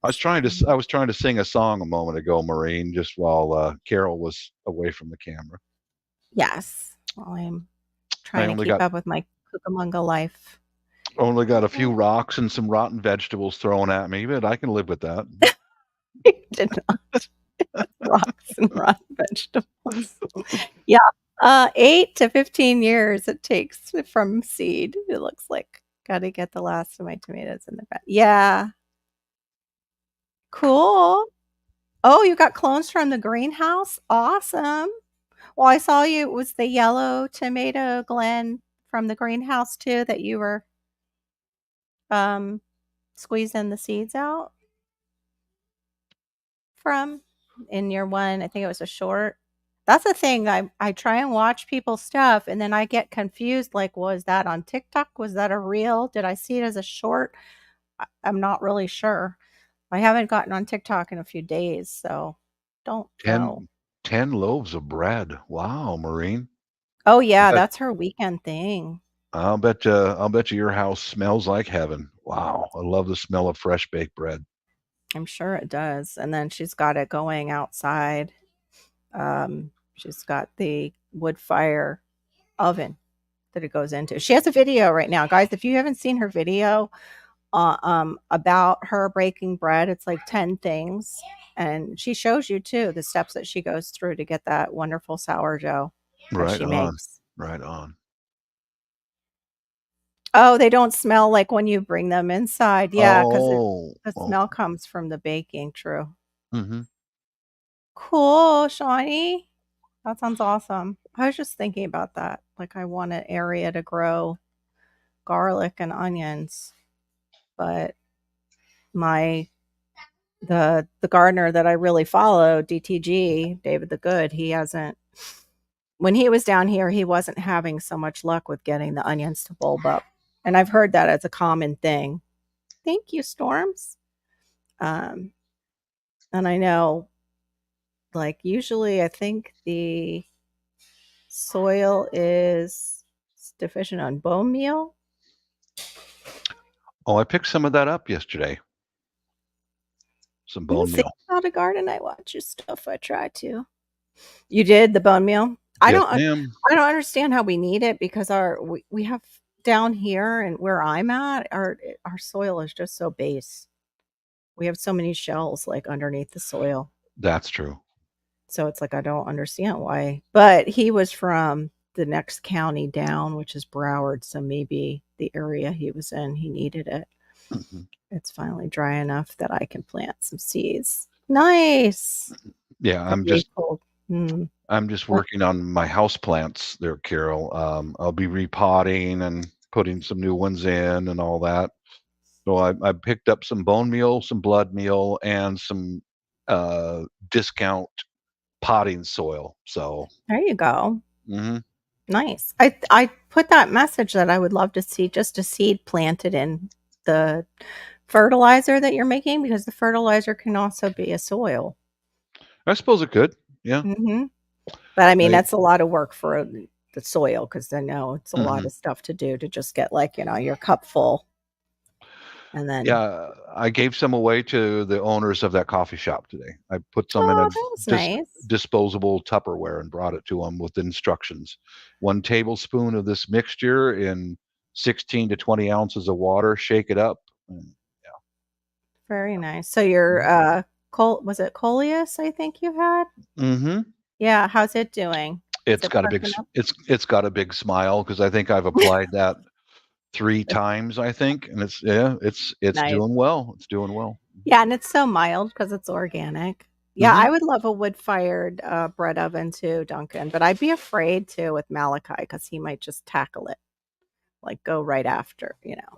I was trying to sing a song a moment ago, Maureen, just while Carol was away from the camera. Yes. Well, I'm I trying to only keep got up with my Cucamonga life. only got a few Oh, rocks and some rotten vegetables thrown at me, but I can live with that. you did not. Rocks and rotten vegetables. Yeah, 8 to 15 years it takes from seed, it looks like. Gotta get the last of my tomatoes in the ground. Yeah, cool. Oh, you got clones from the greenhouse? Awesome. Well, I saw you it was the yellow tomato, Glen, from the greenhouse too that you were, um, squeezing the seeds out from in your one I think it was a short. That's the thing, I try and watch people's stuff, and then I get confused, like, was that on TikTok? Was that a reel? Did I see it as a short? I'm not really sure. I haven't gotten on TikTok in a few days, so don't know. 10, 10 loaves of bread. Wow, Maureen. Oh, I yeah, bet that's her weekend thing. I'll bet you your house smells like heaven. Wow, I love the smell of fresh baked bread. I'm sure it does, and then she's got it going outside. She's got the wood fire oven that it goes into. She has a video right now, guys. If you haven't seen her video about her breaking bread, it's like 10 things. And she shows you too the steps that she goes through to get that wonderful sourdough that Right she on. makes. Right on. Oh, they don't smell like when you bring them inside. Yeah, because Oh, the well, smell comes from the baking. True. mhm. Cool, Shawnee. That sounds awesome. I was just thinking about that. Like, I want an area to grow garlic and onions, but my the gardener that I really follow, DTG, David the Good, he hasn't when he was down here, he wasn't having so much luck with getting the onions to bulb up. And I've heard that as a common thing. Thank you, Storms. Um, and I know, like, usually I think the soil is deficient on bone meal. Oh, I picked some of that up yesterday. Some I'm the bone same meal. how to garden. I watch your stuff. I try to. You did the bone meal? Yes, ma'am. I don't understand how we need it because we have down here and where I'm at, our soil is just so base. We have so many shells, like, underneath the soil. That's true. So it's like, I don't understand why. But he was from the next county down, which is Broward, so maybe the area he was in, he needed it. Mhm. It's finally dry enough that I can plant some seeds. Nice. Yeah, Very cold. Mm. I'm just What working on my house plants there, Carol. I'll be repotting and putting some new ones in and all that. So I picked up some bone meal, some blood meal, and some uh, discount potting soil. So, There you go. mhm. Nice. I put that message that I would love to see just a seed planted in the fertilizer that you're making because the fertilizer can also be a soil. I suppose it could. Yeah. Mhm. But, I mean, I that's a lot of work for the soil because I know it's a lot mhm. of stuff to do to just get, like, your cup full and then Yeah, I gave some away to the owners of that coffee shop today. I put some in a oh, that was nice. disposable Tupperware and brought it to them with instructions. 1 tablespoon of this mixture in 16 to 20 ounces of water, shake it up. And Very nice. So your, yeah. was it coleus I think you had? Mhm. Yeah, how's it doing? Is it perking up? It's got a big smile because I think I've applied that 3 times, I think, and it's Nice. doing well. It's doing well. Yeah, and it's so mild because it's organic. Yeah, Mhm. I would love a wood-fired, bread oven too, Duncan, but I'd be afraid too with Malachi because he might just tackle it, like, go right after, you know?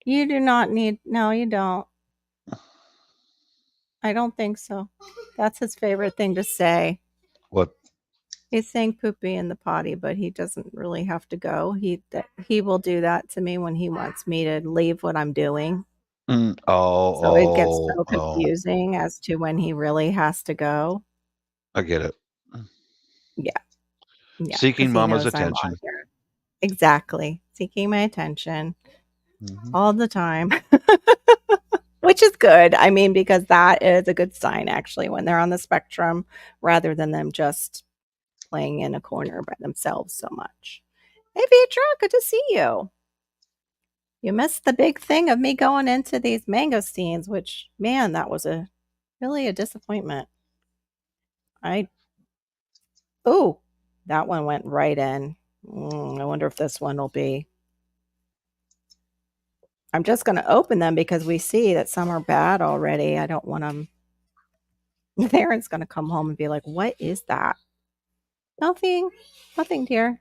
You do not need no, you don't. I don't think so. That's his favorite thing to say. What He's saying poopy in the potty, but he doesn't really have to go. He will do that to me when he wants me to leave what I'm doing. So it gets so Oh. confusing as to when he really has to go. I get it. Yeah, yeah, because Seeking he mama's knows I'm on attention. here. Exactly. Seeking my attention Mhm. all the time, which is good. I mean, because that is a good sign actually when they're on the spectrum rather than them just playing in a corner by themselves so much. Hey, Vitra, good to see you. You missed the big thing of me going into these mangosteens, which, man, that was a really a disappointment. I oh, that one went right in. I wonder if this one will be. I'm just going to open them because we see that some are bad already. I don't want them. Aaron's going to come home and be like, "What is that?" Nothing, nothing, dear.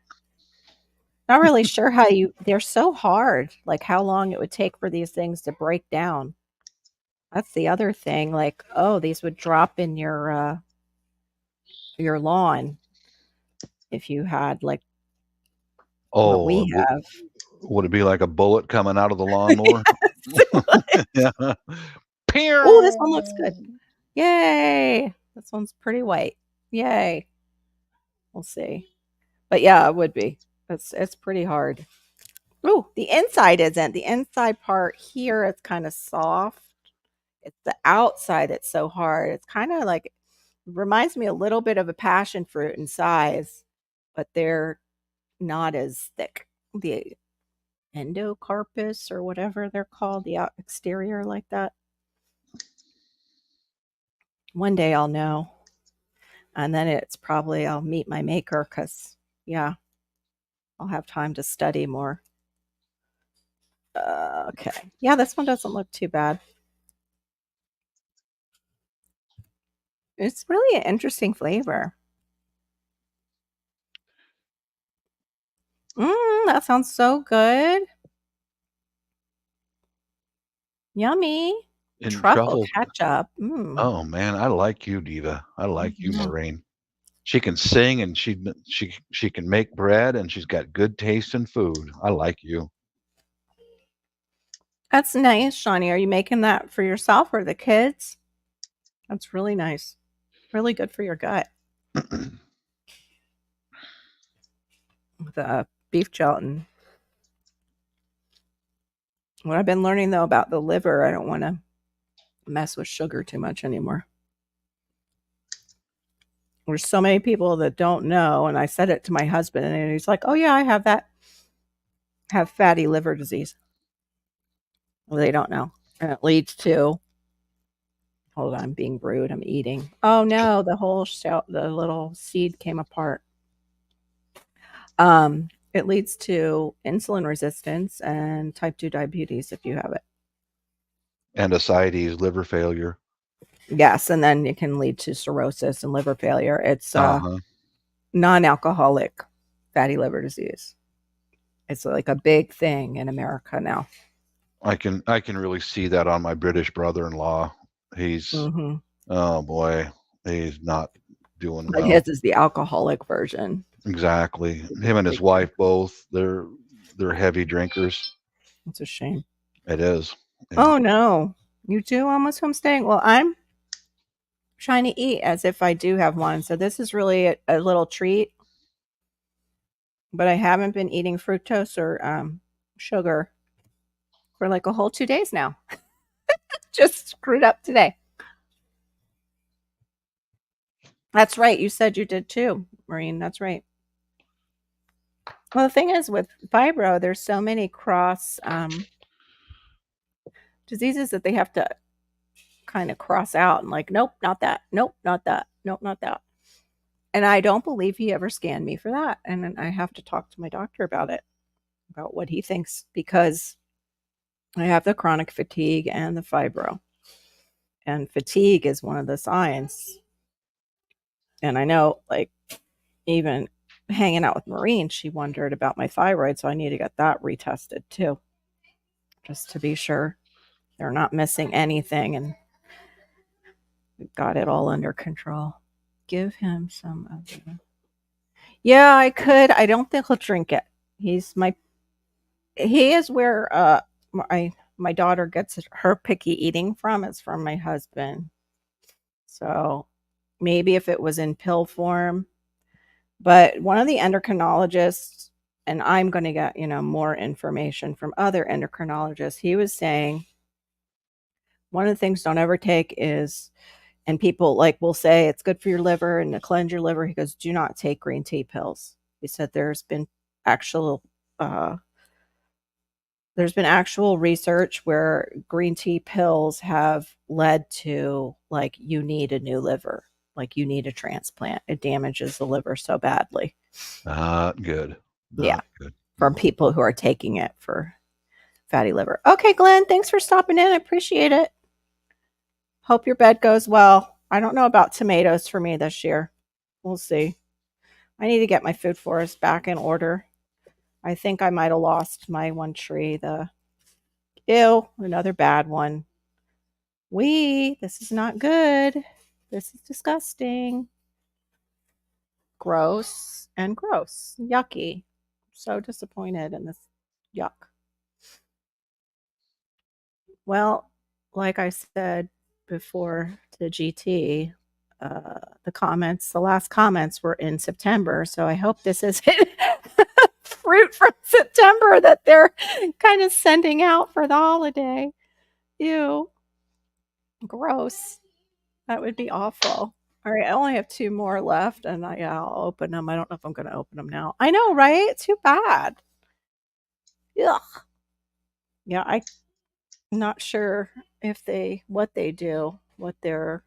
Not really sure how you. They're so hard. Like how long it would take for these things to break down. That's the other thing, like, oh, these would drop in your lawn if you had, like, what Oh, we have. would it be like a bullet coming out of the lawnmower? Yes, it would. Yeah. Ooh, this one looks good. Pew! Yay! This one's pretty white. Yay. We'll see. But, yeah, it would be. It's pretty hard. Ooh, the inside isn't. The inside part here is kinda soft. It's the outside that's so hard. It's kinda like reminds me a little bit of a passion fruit in size, but they're not as thick. The endocarpus or whatever they're called, the out exterior like that. One day I'll know, and then it's probably I'll meet my maker because, yeah, I'll have time to study more. Okay. Yeah, this one doesn't look too bad. It's really an interesting flavor. That sounds so good. Yummy. in Truffle truffles. ketchup. Oh man, I like you, Diva. I like you, Mhm. Maureen. She can sing and she can make bread and she's got good taste in food. I like you. That's nice, Shawnee. Are you making that for yourself or the kids? That's really nice. Really good for your gut. The beef gelatin. What I've been learning though about the liver, I don't want to mess with sugar too much anymore. There's so many people that don't know, and I said it to my husband, and he's like, "Oh yeah, I have that. Have fatty liver disease." Well, they don't know, and it leads to. Hold on, I'm being rude. I'm eating. Oh no, the whole shell, the little seed came apart. It leads to insulin resistance and type 2 diabetes if you have it. And ascites, liver failure. Yes, and then it can lead to cirrhosis and liver failure. It's Uh-huh. non-alcoholic fatty liver disease. It's like a big thing in America now. I can really see that on my British brother-in-law. He's Hmm. oh boy, he's not doing But well. his is the alcoholic version. Exactly. It's Him a and his big deal. wife both, they're heavy drinkers. It's a shame. It is. Oh no, you too almost homestaying. Well, I'm trying to eat as if I do have one. So this is really a little treat. But I haven't been eating fructose or sugar for like a whole 2 days now. Just screwed up today. That's right. You said you did too, Maureen. That's right. Well, the thing is with fibro, there's so many cross diseases that they have to kind of cross out and like, nope, not that. Nope, not that. Nope, not that. And I don't believe he ever scanned me for that. And then I have to talk to my doctor about it, about what he thinks, because I have the chronic fatigue and the fibro. And fatigue is one of the signs. And I know, like, even hanging out with Maureen, she wondered about my thyroid. So I need to get that retested too, just to be sure they're not missing anything and we've got it all under control. Give him some of the. Yeah, I could. I don't think he'll drink it. He's my. He is where my daughter gets her picky eating from. It's from my husband. So maybe if it was in pill form, but one of the endocrinologists, and I'm going to get more information from other endocrinologists. He was saying one of the things don't ever take is, and people like will say it's good for your liver and to cleanse your liver. He goes, do not take green tea pills. He said actual uh, there's been actual research where green tea pills have led to like you need a new liver, like you need a transplant. It damages the liver so badly. Not good. Yeah, Not good. from people who are taking it for fatty liver. Okay, Glenn, thanks for stopping in. I appreciate it. Hope your bed goes well. I don't know about tomatoes for me this year. We'll see. I need to get my food forest back in order. I think I might have lost my one tree. Another bad one. This is not good. This is disgusting. Gross and gross. Yucky. So disappointed in this yuck. Well, like I said before to GT, the last comments were in September. So I hope this isn't fruit from September that they're kind of sending out for the holiday. Ew. Gross. That would be awful. All right, I only have two more left, and I'll open them. I don't know if I'm going to open them now. I know, right? Too bad. Ugh. Yeah, I'm not sure if what they do, what their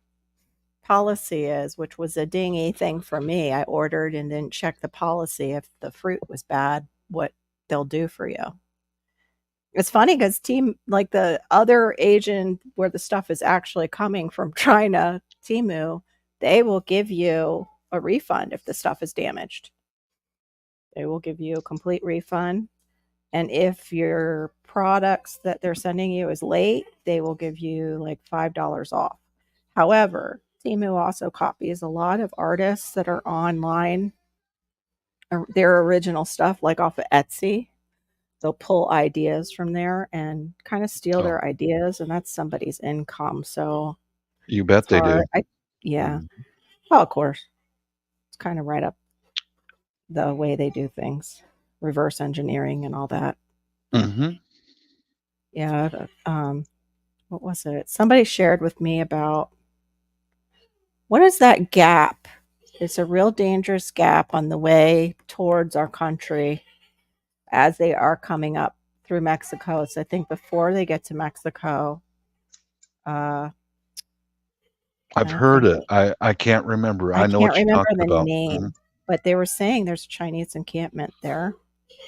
policy is, which was a dingy thing for me. I ordered and didn't check the policy if the fruit was bad, what they'll do for you. It's funny because like the other Asian where the stuff is actually coming from China, Timu, they will give you a refund if the stuff is damaged. They will give you a complete refund. And if your products that they're sending you is late, they will give you like $5 off. However, Temu also copies a lot of artists that are online, their original stuff, like off of Etsy. They'll pull ideas from there and kind of steal Oh, their ideas, and that's somebody's income. So you bet it's they hard. do. Yeah. Mm. Oh, of course. It's kind of right up the way they do things, reverse engineering and all that. But Hmm. yeah, what was it? Somebody shared with me about what is that gap? It's a real dangerous gap on the way towards our country as they are coming up through Mexico. So I think before they get to Mexico, uh, I've I heard think it. I can't remember. I I know can't what you're remember talking the about. Hmm. name, but they were saying there's a Chinese encampment there.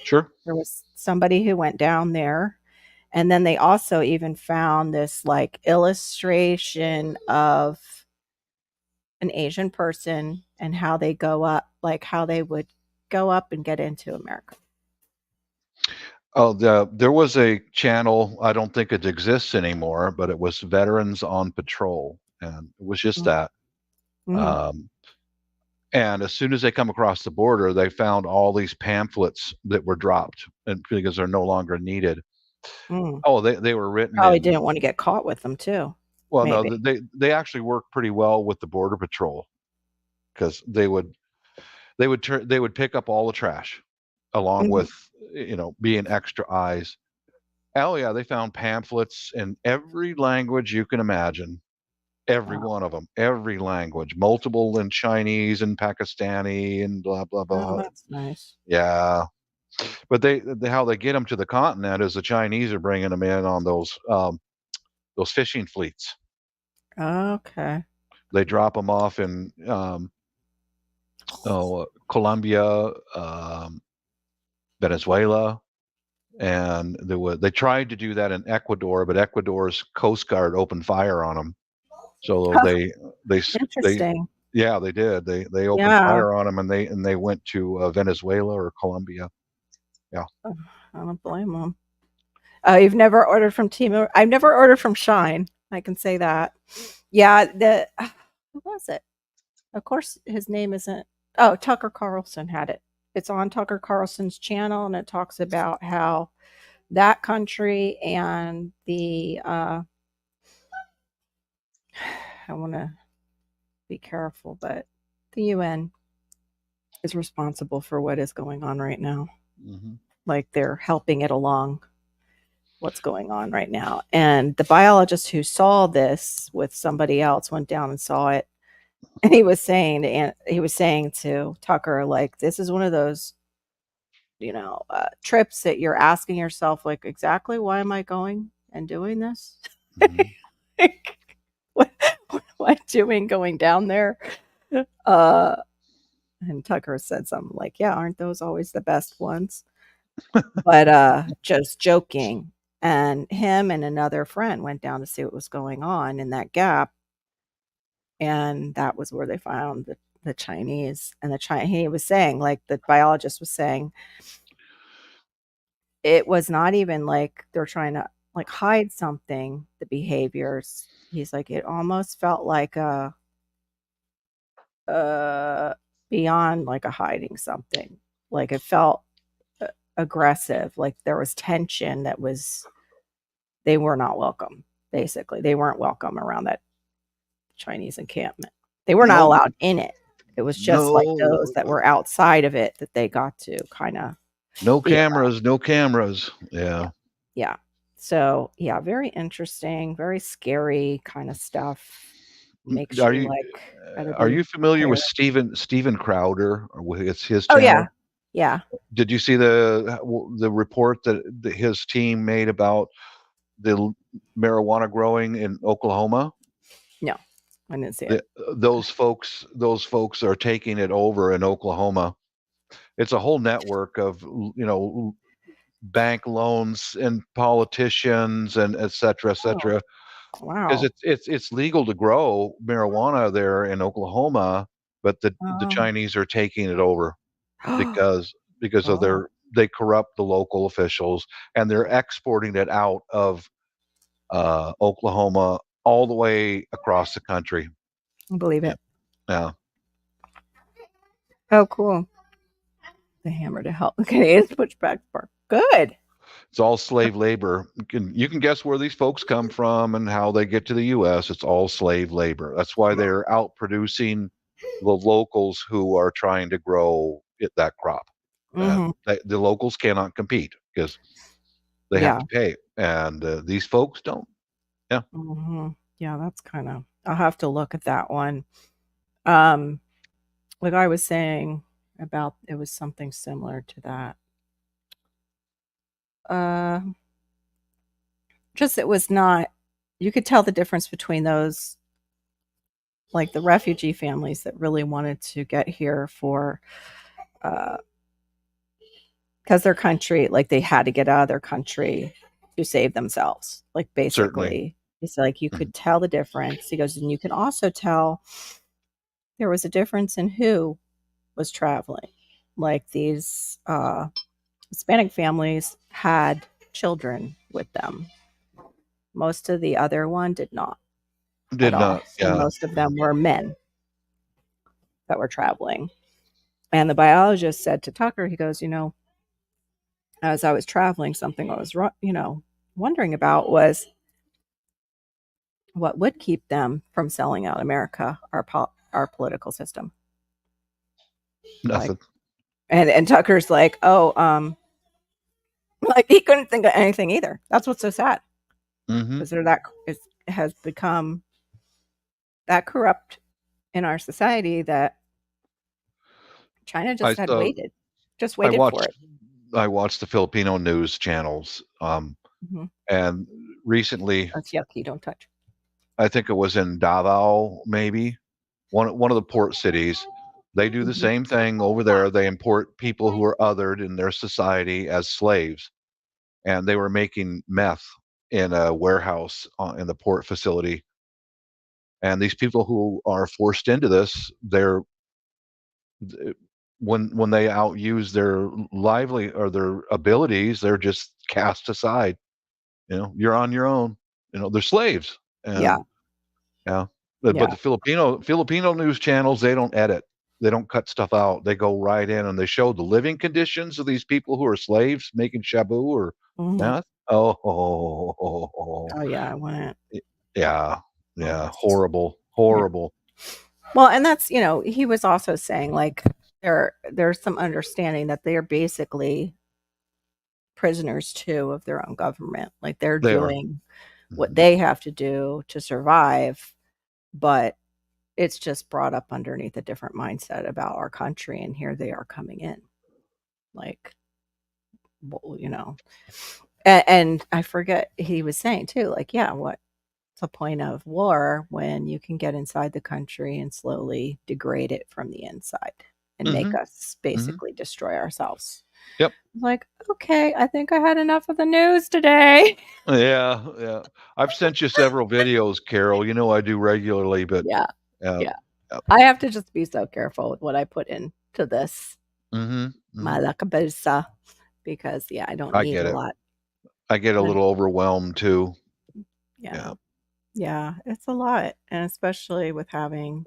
Sure. There was somebody who went down there, and then they also even found this like illustration of an Asian person and how they go up, like how they would go up and get into America. Oh, there was a channel. I don't think it exists anymore, but it was Veterans on Patrol, and it was just Mm, that. mm, Um, and as soon as they come across the border, they found all these pamphlets that were dropped, and because they're no longer needed. mm. Oh, they were written Probably in. didn't want to get caught with them too. Well, no, Maybe. they actually work pretty well with the border patrol because they would pick up all the trash along Mhm. with being extra eyes. Oh yeah, they found pamphlets in every language you can imagine. Every Wow. one of them, every language, multiple in Chinese and Pakistani and blah blah Oh, blah. that's nice. Yeah, but how they get them to the continent is the Chinese are bringing them in on those fishing fleets. Okay. They drop them off in Colombia, Venezuela, and they tried to do that in Ecuador, but Ecuador's Coast Guard opened fire on them. So they they Interesting. yeah, they did. They opened Yeah. fire on them, and they went to Venezuela or Colombia. Yeah. Ugh, I don't blame them. You've never ordered from Temu? I've never ordered from Shine. I can say that. Yeah, who was it? Of course, his name isn't. Oh, Tucker Carlson had it. It's on Tucker Carlson's channel, and it talks about how that country and the I want to be careful, but the UN is responsible for what is going on right now. Hmm. Like they're helping it along what's going on right now. And the biologist who saw this with somebody else went down and saw it. And he was saying to Tucker, like, this is one of those, trips that you're asking yourself, like, exactly why am I going and doing this? Hmm. Like, what am I doing going down there? Uh, and Tucker said something like, yeah, aren't those always the best ones? But just joking. And him and another friend went down to see what was going on in that gap, and that was where they found the Chinese. And he was saying, like the biologist was saying, it was not even like they're trying to like hide something, the behaviors. He's like, it almost felt like uh beyond like a hiding something. Like it felt aggressive, like there was tension that was they were not welcome. Basically, they weren't welcome around that Chinese encampment. They were not No, allowed in it. It was just like those no, that were outside of it that they got to kind of no be around. cameras, no cameras. Yeah. Yeah. Yeah. So, yeah, very interesting, very scary kind of stuff. Makes Are you you like gotta are be you familiar with prepared. Steven Crowder? Or it's his Oh yeah. channel. Yeah. Did you see the report that his team made about the marijuana growing in Oklahoma? No. I didn't see it. The, those folks are taking it over in Oklahoma. It's a whole network of bank loans and politicians and et Oh, cetera, because wow. it's legal to grow marijuana there in Oklahoma, but the Oh. Chinese are taking it over because of Oh. they corrupt the local officials, and they're exporting it out of Oklahoma all the way across the country. I believe Yeah, it. yeah. Oh, cool. The hammer to help the Canadians push back spark. Good. It's all slave labor. You can guess where these folks come from and how they get to the U.S. It's all slave labor. That's why they're out producing the locals who are trying to grow that crop. Hmm. The locals cannot compete because they have Yeah. to pay, and these folks don't. Yeah, Hmm. Yeah, that's kind of. I'll have to look at that one. Um, like I was saying about, it was something similar to that. Uh, just it was not. You could tell the difference between those, like the refugee families that really wanted to get here for, uh, because their country, like they had to get out of their country to save themselves. Like certainly. basically, it's like you Mhm. could tell the difference. He goes, and you can also tell there was a difference in who was traveling. Like these Hispanic families had children with them. Most of the other one did not at Did all, not. and Yeah, most of them were men that were traveling. And the biologist said to Tucker, he goes, as I was traveling, something I was, wondering about was what would keep them from selling out America, our political system. Like, nothing. and Tucker's like, oh, like he couldn't think of anything either. That's what's so sad Hmm. because it has become that corrupt in our society that China I just had saw. just I waited for watched. it. I watched the Filipino news channels, Mhm. and recently, That's yucky. Don't touch. I think it was in Davao, maybe one of the port cities. They do the Mhm. same thing over there. They import people who are othered in their society as slaves, and they were making meth in a warehouse in the port facility. And these people who are forced into this, they're when they outuse their lively or their abilities, they're just cast aside. You're on your own. They're slaves, Yeah. and yeah. But Yeah. the Filipino news channels, they don't edit. They don't cut stuff out. They go right in and they show the living conditions of these people who are slaves making shabu or Hmm. meth. Oh, Oh yeah. I wouldn't. yeah, yeah, That's, horrible, yeah. horrible. Well, and that's, he was also saying like there's some understanding that they are basically prisoners too of their own government. Like they're They are. doing what Mhm. they have to do to survive, but it's just brought up underneath a different mindset about our country, and here they are coming in. Like, well, and I forget he was saying too, like, yeah, what's the point of war when you can get inside the country and slowly degrade it from the inside and make Mhm. us Mhm. basically destroy ourselves? Yep. Like, okay, I think I had enough of the news today. Yeah, yeah. I've sent you several videos, Carol. You know I do regularly, but Yeah, yeah. yeah. Yep. I have to just be so careful with what I put into this Mhm. Mhm. malakabusa because yeah, I don't I need get a it. lot. I get a And little overwhelmed too. yeah, Yeah. yeah, it's a lot, and especially with having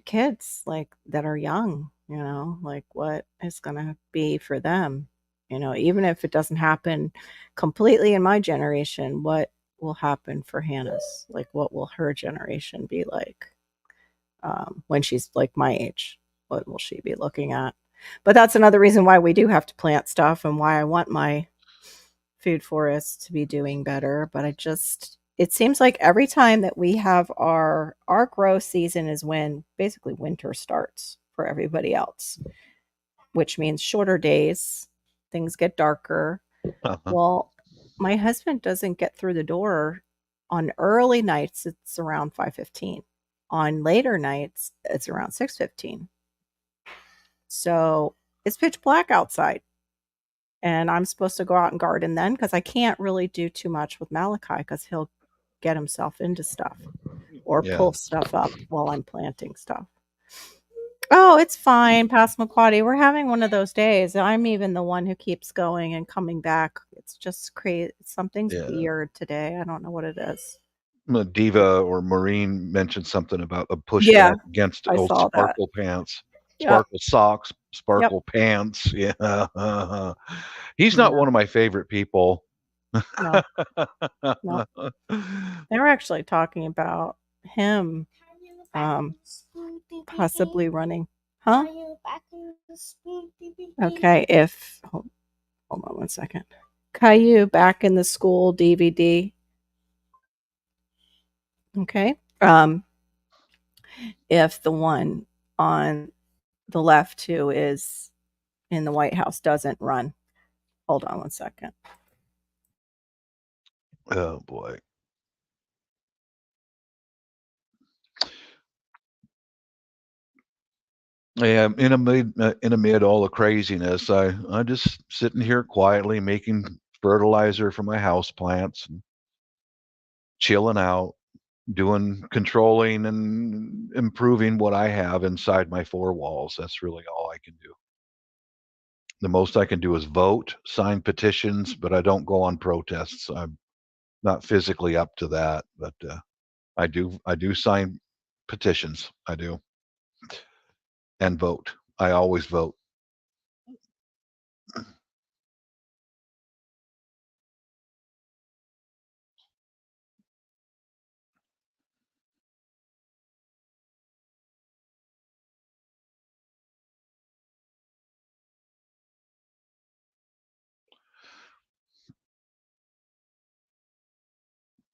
kids like that are young, like what is going to be for them, even if it doesn't happen completely in my generation, what will happen for Hannah's, like what will her generation be like when she's like my age, what will she be looking at? But that's another reason why we do have to plant stuff and why I want my food forests to be doing better. But it seems like every time that we have our grow season is when basically winter starts for everybody else, which means shorter days, things get darker. Uh-huh. Well, my husband doesn't get through the door on early nights, it's around 5:15. On later nights, it's around 6:15. So, it's pitch black outside. And I'm supposed to go out and garden then because I can't really do too much with Malachi because he'll get himself into stuff or Yeah. pull stuff up while I'm planting stuff. Oh, it's fine, Passamaquoddy. We're having one of those days. I'm even the one who keeps going and coming back. It's just crazy. Something's Yeah. weird today. I don't know what it is. Diva or Maureen mentioned something about a Yeah, pushback against I old saw that. sparkle pants, Yep. sparkle socks, Yep. sparkle pants. Yeah. He's not Yeah. one of my favorite people. No, no. They were actually talking about him um possibly running. Huh? Okay, if hold on one second. Caillou back in the school DVD. Okay. If the one on the left who is in the White House doesn't run. Hold on one second. Oh boy. Yeah, in amid all the craziness, I just sitting here quietly making fertilizer for my house plants and chilling out, doing controlling and improving what I have inside my four walls. That's really all I can do. The most I can do is vote, sign petitions, but I don't go on protests. I'm not physically up to that, but I do sign petitions. I do, and vote. I always vote.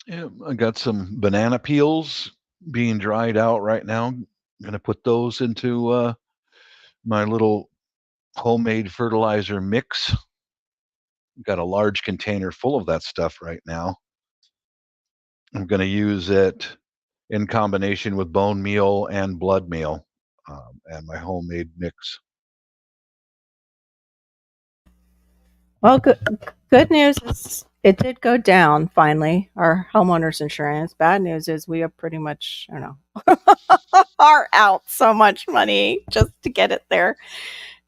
Yeah, I got some banana peels being dried out right now. I'm gonna put those into my little homemade fertilizer mix. Got a large container full of that stuff right now. I'm going to use it in combination with bone meal and blood meal, and my homemade mix. Well, good news is it did go down finally. Our homeowners insurance. Bad news is we are pretty much, I don't know, are out so much money just to get it there.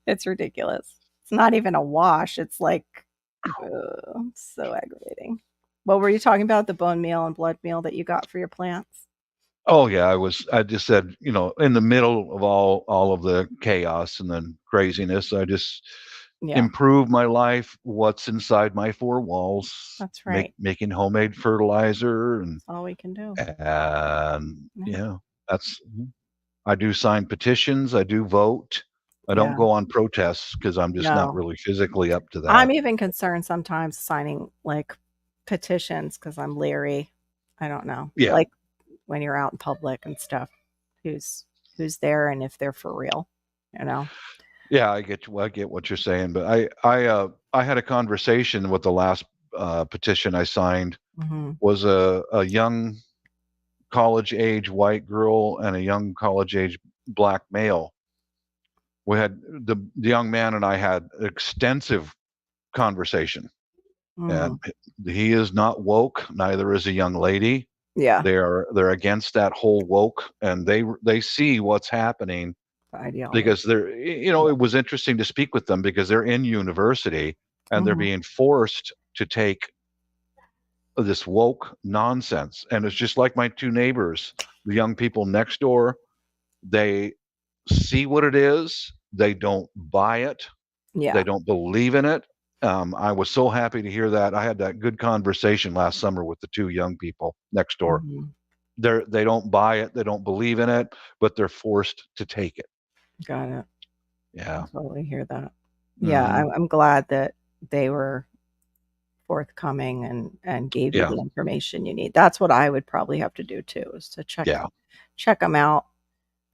It's ridiculous. It's not even a wash. It's like so aggravating. What were you talking about? The bone meal and blood meal that you got for your plants? Oh yeah, I just said, in the middle of all of the chaos and then craziness, I just Yeah, improve my life, what's inside my four walls, that's right. making homemade fertilizer That's all we can do. and Yeah. yeah, that's I do sign petitions, I do vote. I don't Yeah. go on protests because I'm just not No. really physically up to I'm that. even concerned sometimes signing like petitions because I'm leery. I don't know. Yeah. Like when you're out in public and stuff, who's who's there and if they're for real, you know? Yeah, I get what you're saying, but I had a conversation with the last petition I signed Mhm. was a young college age white girl and a young college age black male. We had the young man and I had extensive conversation, and Mm. he is not woke. Neither is a young lady. Yeah. They're against that whole woke, and they see what's happening The ideology. because Yeah. it was interesting to speak with them because they're in university and they're Mhm. being forced to take this woke nonsense. And it's just like my two neighbors, the young people next door, they see what it is, they don't buy it, they Yeah. don't believe in it. I was so happy to hear that. I had that good conversation last summer with the two young people next door. Mhm. They don't buy it, they don't believe in it, but they're forced to take it. Got it. I Yeah. totally hear that. Yeah, Hmm. I'm glad that they were forthcoming and gave you Yeah. the information you need. That's what I would probably have to do too, is to Yeah. check them out,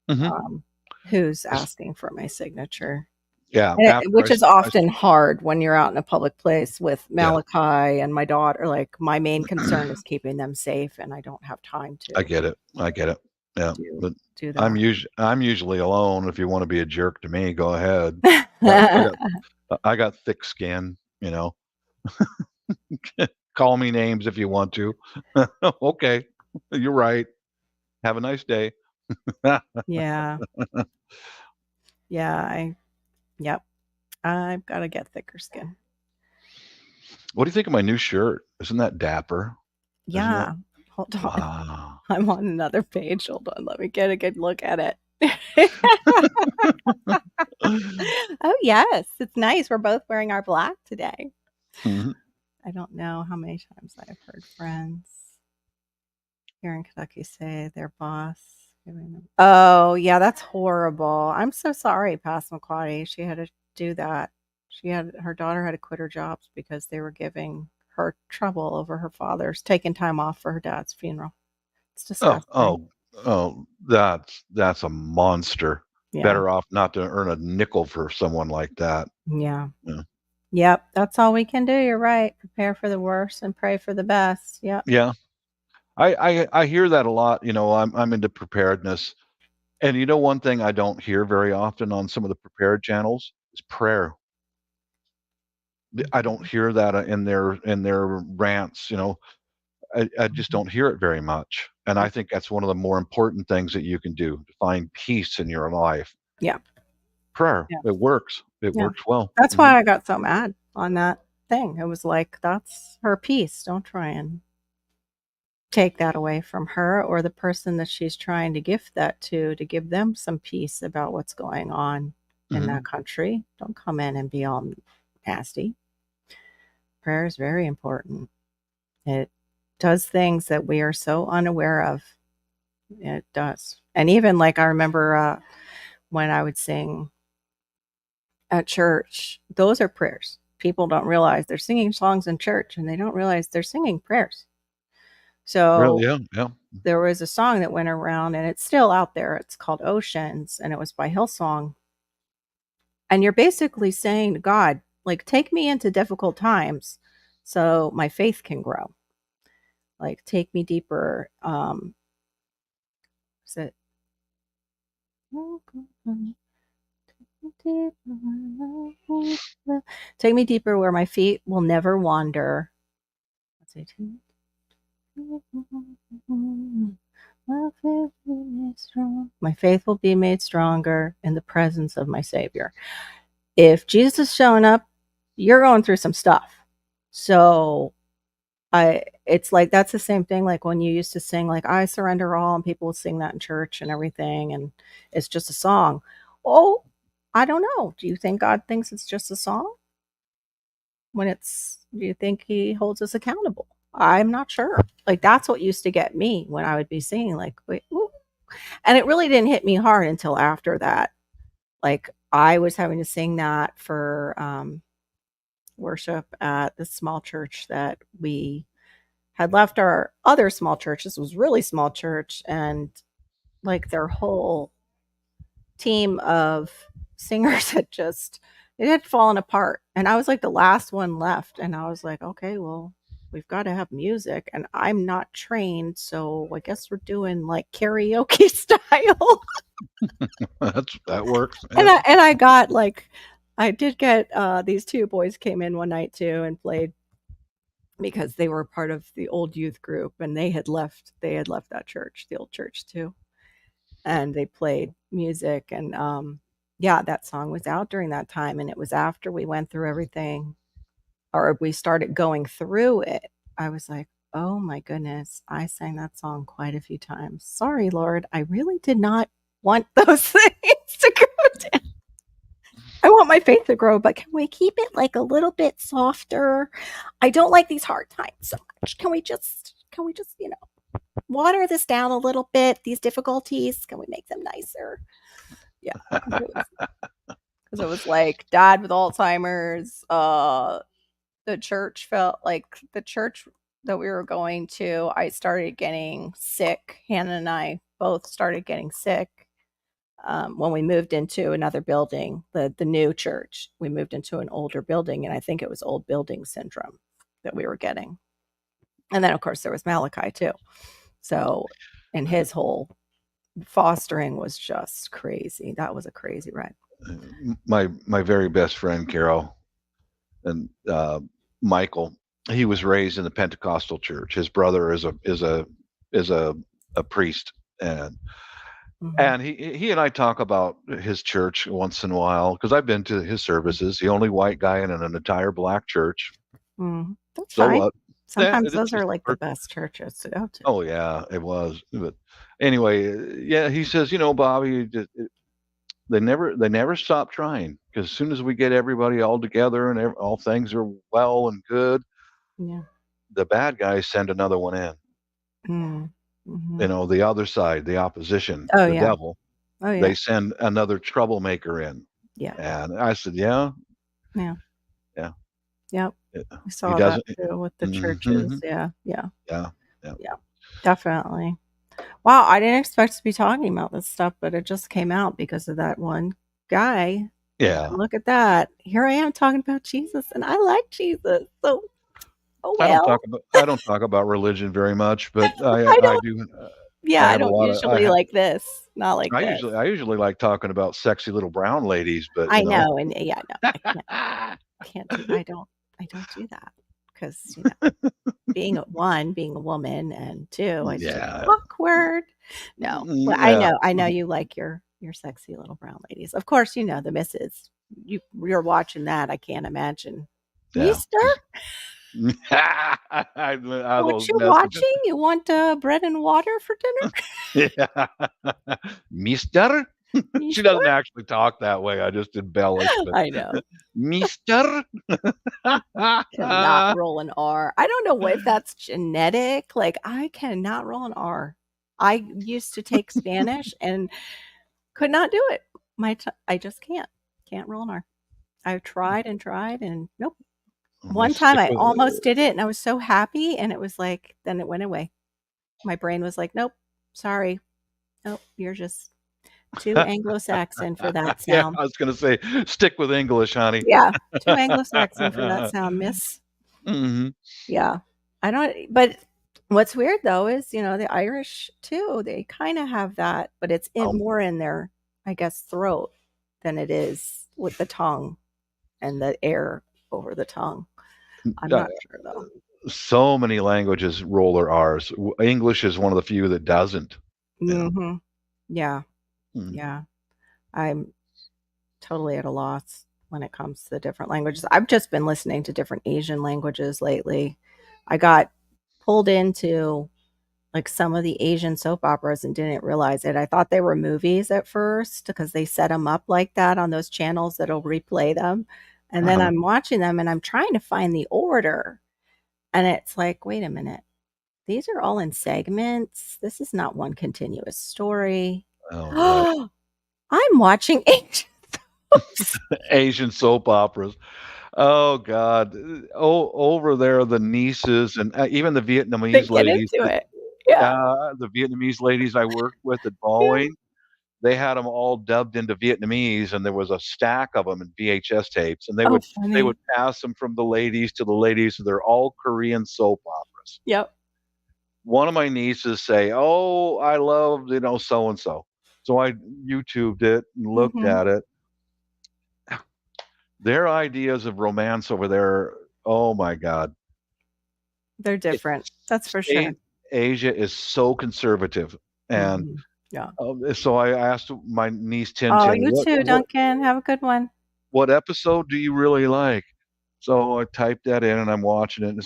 Hmm. um, who's asking for my signature. Yeah. Which is often hard when you're out in a public place with Yeah, Malachi and my daughter. Like, my main concern is keeping them safe, and I don't have time I to get it. I get it. Yeah, do but do that. I'm usually alone. If you want to be a jerk to me, go ahead. But I got thick skin. Call me names if you want to. Okay, you're right. Have a nice day. Yeah. Yeah, yep. I've got to get thicker skin. What do you think of my new shirt? Isn't that dapper? Isn't it? Yeah. Hold on. Wow. I'm on another page. Hold on. Let me get a good look at it. Oh, yes. It's nice. We're both wearing our black today. Mhm. I don't know how many times I've heard friends here in Kentucky say their boss. Oh, yeah, that's horrible. I'm so sorry, Passamaquoddy. She had to do that. Her daughter had to quit her jobs because they were giving her trouble over her father's taking time off for her dad's funeral. It's Oh, disgusting. oh, oh, that's a monster. Yeah. Better off not to earn a nickel for someone like that. Yeah. Yeah. Yep. That's all we can do. You're right. Prepare for the worst and pray for the best. Yep. Yeah. I hear that a lot. I'm into preparedness. And one thing I don't hear very often on some of the prepared channels is prayer. I don't Mhm. hear that in their rants. I just Mhm. don't hear it very much. And I think that's one of the more important things that you can do to find peace in your life. Yeah. Prayer. Yeah. It works. It Yeah. works well. That's Hmm. why I got so mad on that thing. It was like, that's her piece. Don't try and take that away from her or the person that she's trying to gift that to give them some peace about what's going on in that Hmm. country. Don't come in and be all nasty. Prayer is very important. It does things that we are so unaware of. It does. And even like I remember when I would sing at church, those are prayers. People don't realize they're singing songs in church and they don't realize they're singing prayers. Really? So Yeah. Yeah. there was a song that went around and it's still out there. It's called Oceans and it was by Hillsong. And you're basically saying to God, like, take me into difficult times so my faith can grow. Like, take me deeper. Is it take me deeper where my feet will never wander. Let's see. My faith will be made stronger in the presence of my Savior. If Jesus is showing up, you're going through some stuff. So it's like that's the same thing like when you used to sing like I surrender all and people would sing that in church and everything and it's just a song. Oh, I don't know. Do you think God thinks it's just a song? When do you think he holds us accountable? I'm not sure. Like that's what used to get me when I would be singing like wait, ooh. And it really didn't hit me hard until after that. Like I was having to sing that for worship at this small church that we had left our other small church. This was really small church, and like their whole team of singers had just it had fallen apart. And I was like the last one left, and I was like, okay, well, we've got to have music, and I'm not trained, so I guess we're doing like karaoke style. That works. and Yeah. I got like I did get these two boys came in one night too and played because they were part of the old youth group and they had left that church, the old church too. And they played music and yeah, that song was out during that time and it was after we went through everything or we started going through it. I was like, "Oh my goodness, I sang that song quite a few times. Sorry, Lord, I really did not want those things to go down. I want my faith to grow, but can we keep it like a little bit softer? I don't like these hard times so much. Can we just water this down a little bit? These difficulties, can we make them nicer?" Yeah, because it was like dad with Alzheimer's. The church felt like the church that we were going to. I started getting sick. Hannah and I both started getting sick when we moved into another building, the new church. We moved into an older building, and I think it was old building syndrome that we were getting. And then, of course, there was Malachi too. So, and his whole fostering was just crazy. That was a crazy ride. My very best friend Carol and Michael. He was raised in the Pentecostal church. His brother is a priest, and Mhm. And he and I talk about his church once in a while because I've been to his services. The only white guy in an entire black church. Mm. That's So fine. what? Yeah, Sometimes it's those are just like the best churches to go to. oh yeah, it was. But anyway, yeah, he says, Bobby, they never stop trying because as soon as we get everybody all together and all things are well and good, Yeah. the bad guys send another one in. Mm. Mhm. The other side, the opposition, Oh, the yeah. devil, Oh, they yeah. send another troublemaker in. Yeah. And I said, yeah, Yeah. yeah, Yep. yeah. We He saw that doesn't. too with the Hmm. churches. Yeah. Yeah. Yeah, yeah, Yeah. Definitely. Wow, I didn't expect to be talking about this stuff, but it just came out because of that one guy. yeah. Look at that. Here I am talking about Jesus, and I like Jesus. So, oh I don't talk well. about I don't talk about religion very much, but I I I don't do. yeah, I I have a don't lot of I usually have like this. Not like I this. usually I usually like talking about sexy little brown ladies, but I know, and yeah, no, yeah, I can't do I don't do that because being a woman, and 2, it's just awkward. No. Well, yeah. I know you like your sexy little brown ladies. Of course, the missus. You're watching that, I can't imagine. Yeah. "Mister, what Those you messages. watching? You want, bread and water for dinner, Yeah. Mister? She mister?" doesn't actually talk that way, I just embellish, but I know. Mister? Cannot roll an R. I don't know if that's genetic, like, I cannot roll an R. I used to take Spanish and could not do it. I just can't. Can't roll an R. I've tried and tried and nope. Let me One time stick I with almost did it and I was so happy and it was like then it went away. My brain was like, "Nope, sorry. Nope, you're just too Anglo-Saxon for that yeah, sound." I was gonna say, stick with English, honey. Yeah, too Anglo-Saxon for that sound, miss. Mhm. Yeah. I don't but what's weird though is, the Irish too, they kinda have that, but it's in Um, more in their, I guess, throat than it is with the tongue and the air over the tongue. I'm uh, not sure though. so many languages roll their R's. English is one of the few that doesn't, you know? Mhm. Yeah, Mm. yeah. I'm totally at a loss when it comes to the different languages. I've just been listening to different Asian languages lately. I got pulled into like some of the Asian soap operas and didn't realize it. I thought they were movies at first because they set them up like that on those channels that'll replay them. And then Uh-huh. I'm watching them and I'm trying to find the order. And it's like, wait a minute. These are all in segments. This is not one continuous story. Oh, boy. I'm watching Asian soaps. Asian soap operas. Oh god. Over there, the nieces and, even the They Vietnamese get ladies into that it. Yeah. the Vietnamese ladies I worked with at Yeah. Boeing, they had them all dubbed into Vietnamese, and there was a stack of them in VHS tapes, and they Oh, would they funny. would pass them from the ladies to the ladies, so they're all Korean soap operas. Yep. One of my nieces say, "Oh, I love, so and so." So I YouTubed it and looked Mhm. at it. Their ideas of romance over there, oh my god. They're different. That's for A sure. Asia is so conservative, and, Mhm. Yeah. so I asked my niece Oh, Tintin, you too, Duncan. Have a good one. what episode do you really like?" So I typed that in, and I'm watching it,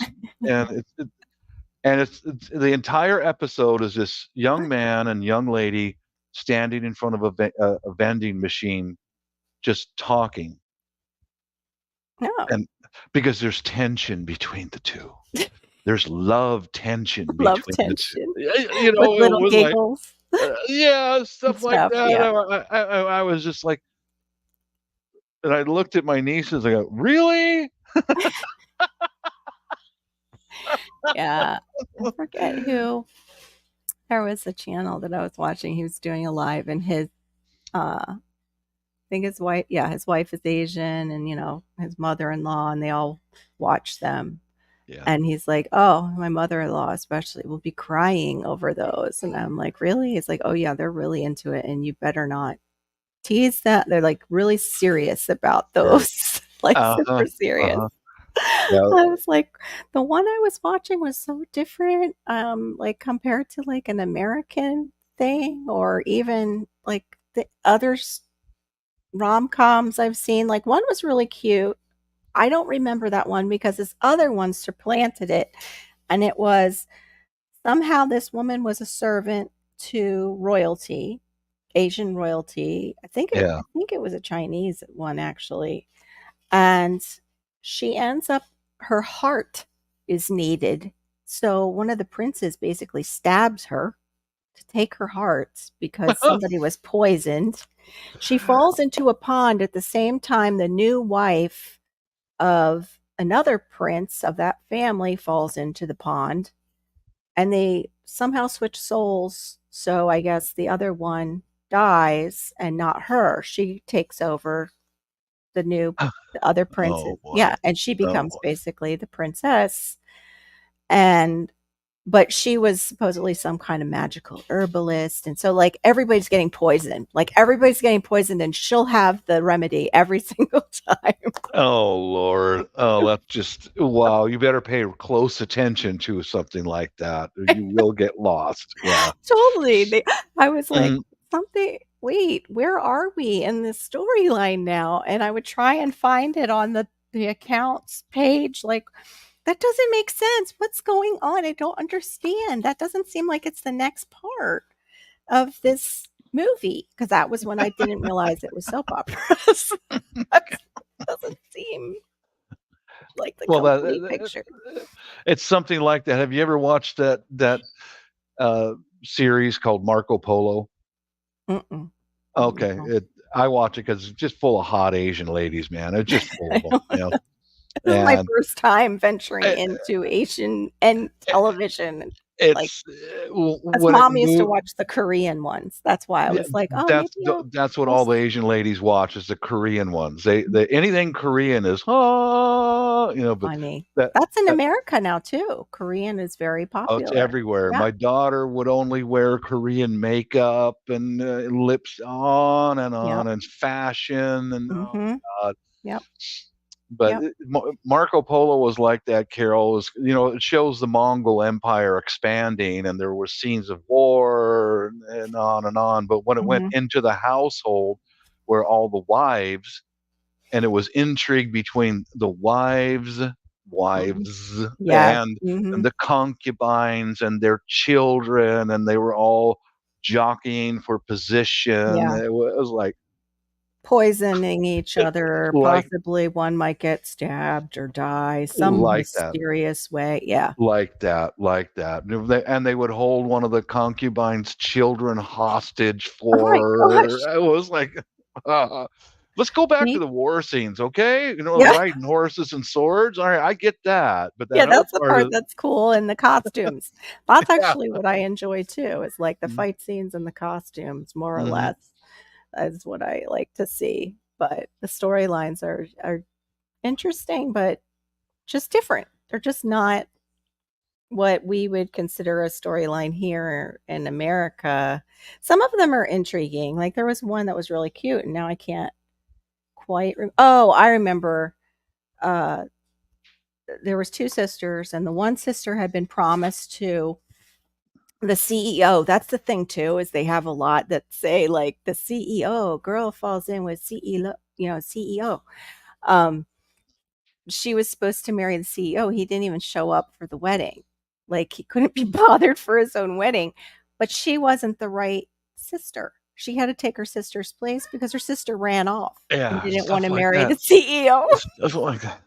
and it's the entire episode is this young man and young lady standing in front of a vending machine just talking, No. and because there's tension between the 2. There's love tension Love between the 2. tension with It little was like, giggles yeah, and stuff like stuff. that. Yeah. I was just like, and I looked at my nieces, I go, "Really?" Yeah. I forget who there was a channel that I was watching. He was doing a live and I think his wife is Asian and, his mother-in-law and they all watch them. Yeah. And he's like, "Oh, my mother-in-law especially will be crying over those." And I'm like, "Really?" He's like, "Oh yeah, they're really into it and you better not tease that." They're like really serious about Yeah. those, like Uh-huh, super serious. uh-huh. Yeah. I was like, the one I was watching was so different, like compared to like an American thing, or even like the other rom-coms I've seen. Like one was really cute. I don't remember that one because this other one supplanted it, and it was somehow this woman was a servant to royalty, Asian royalty. Yeah. I think it was a Chinese one actually. And she ends up her heart is needed. So one of the princes basically stabs her to take her heart because somebody was poisoned. She falls into a pond at the same time the new wife of another prince of that family falls into the pond, and they somehow switch souls. So I guess the other one dies and not her. She takes over the other Oh princess. boy. Yeah, and she Oh becomes boy. basically the princess. And but she was supposedly some kind of magical herbalist, and so like everybody's getting poisoned. Like everybody's getting poisoned and she'll have the remedy every single time. Oh Lord. Oh, that's just wow. You better pay close attention to something like that, or you will get lost. Yeah. Totally. I was like, Mhm. something, wait, where are we in this storyline now? And I would try and find it on the accounts page. Like, that doesn't make sense. What's going on? I don't understand. That doesn't seem like it's the next part of this movie. Because that was when I didn't realize it was soap operas. That doesn't seem like the Well, complete picture. it's something like that. Have you ever watched that uh, series called Marco Polo? Mm-mm. Okay, No. it I watch it because it's just full of hot Asian ladies, man. It's just full of them, you know. This is my And first time venturing it, into Asian and television, and, like, it's 'cause what it mom used to moved. watch the Korean ones. That's why I Yeah, was like, "Oh, maybe that's what I'll all the s." Asian ladies watch is the Korean ones. They anything Korean is but Funny. that That's in that America now too. Korean is very oh, it's popular. everywhere. Yeah. My daughter would only wear Korean makeup and lips Yep. and fashion and oh Mhm. god. Yep. But Yep. Marco Polo was like that. Carol was, it shows the Mongol Empire expanding, and there were scenes of war and on and on. But when it went Mhm. into the household, where all the wives, and it was intrigue between the Mhm. wives, Yes. and Mhm. the concubines and their children, and they were all jockeying for position. Yeah. It was Poisoning each other, like possibly one might get stabbed or die some like that. mysterious way. Yeah. Like that. And they would hold one of the concubines' children hostage Oh my for her. gosh. It was like, uh, let's go back to Me the war scenes, okay? Yeah. Riding horses and swords. All right, I get that, but that Yeah, other that's the part part of that's cool, and the costumes. That's yeah. actually what I enjoy too, is like the Mhm, fight scenes and the costumes, more or mhm. less, is what I like to see. But the storylines are interesting, but just different. They're just not what we would consider a storyline here in America. Some of them are intriguing. Like there was one that was really cute, and now I can't quite oh, I remember, uh, there was 2 sisters, and the one sister had been promised to the CEO. That's the thing too, is they have a lot that say like the CEO, girl falls in with CEO, CEO. Um, she was supposed to marry the CEO. He didn't even show up for the wedding. Like he couldn't be bothered for his own wedding, but she wasn't the right sister. She had to take her sister's place because her sister ran off and Yeah, didn't want stuff to like marry the that. CEO. Stuff like that.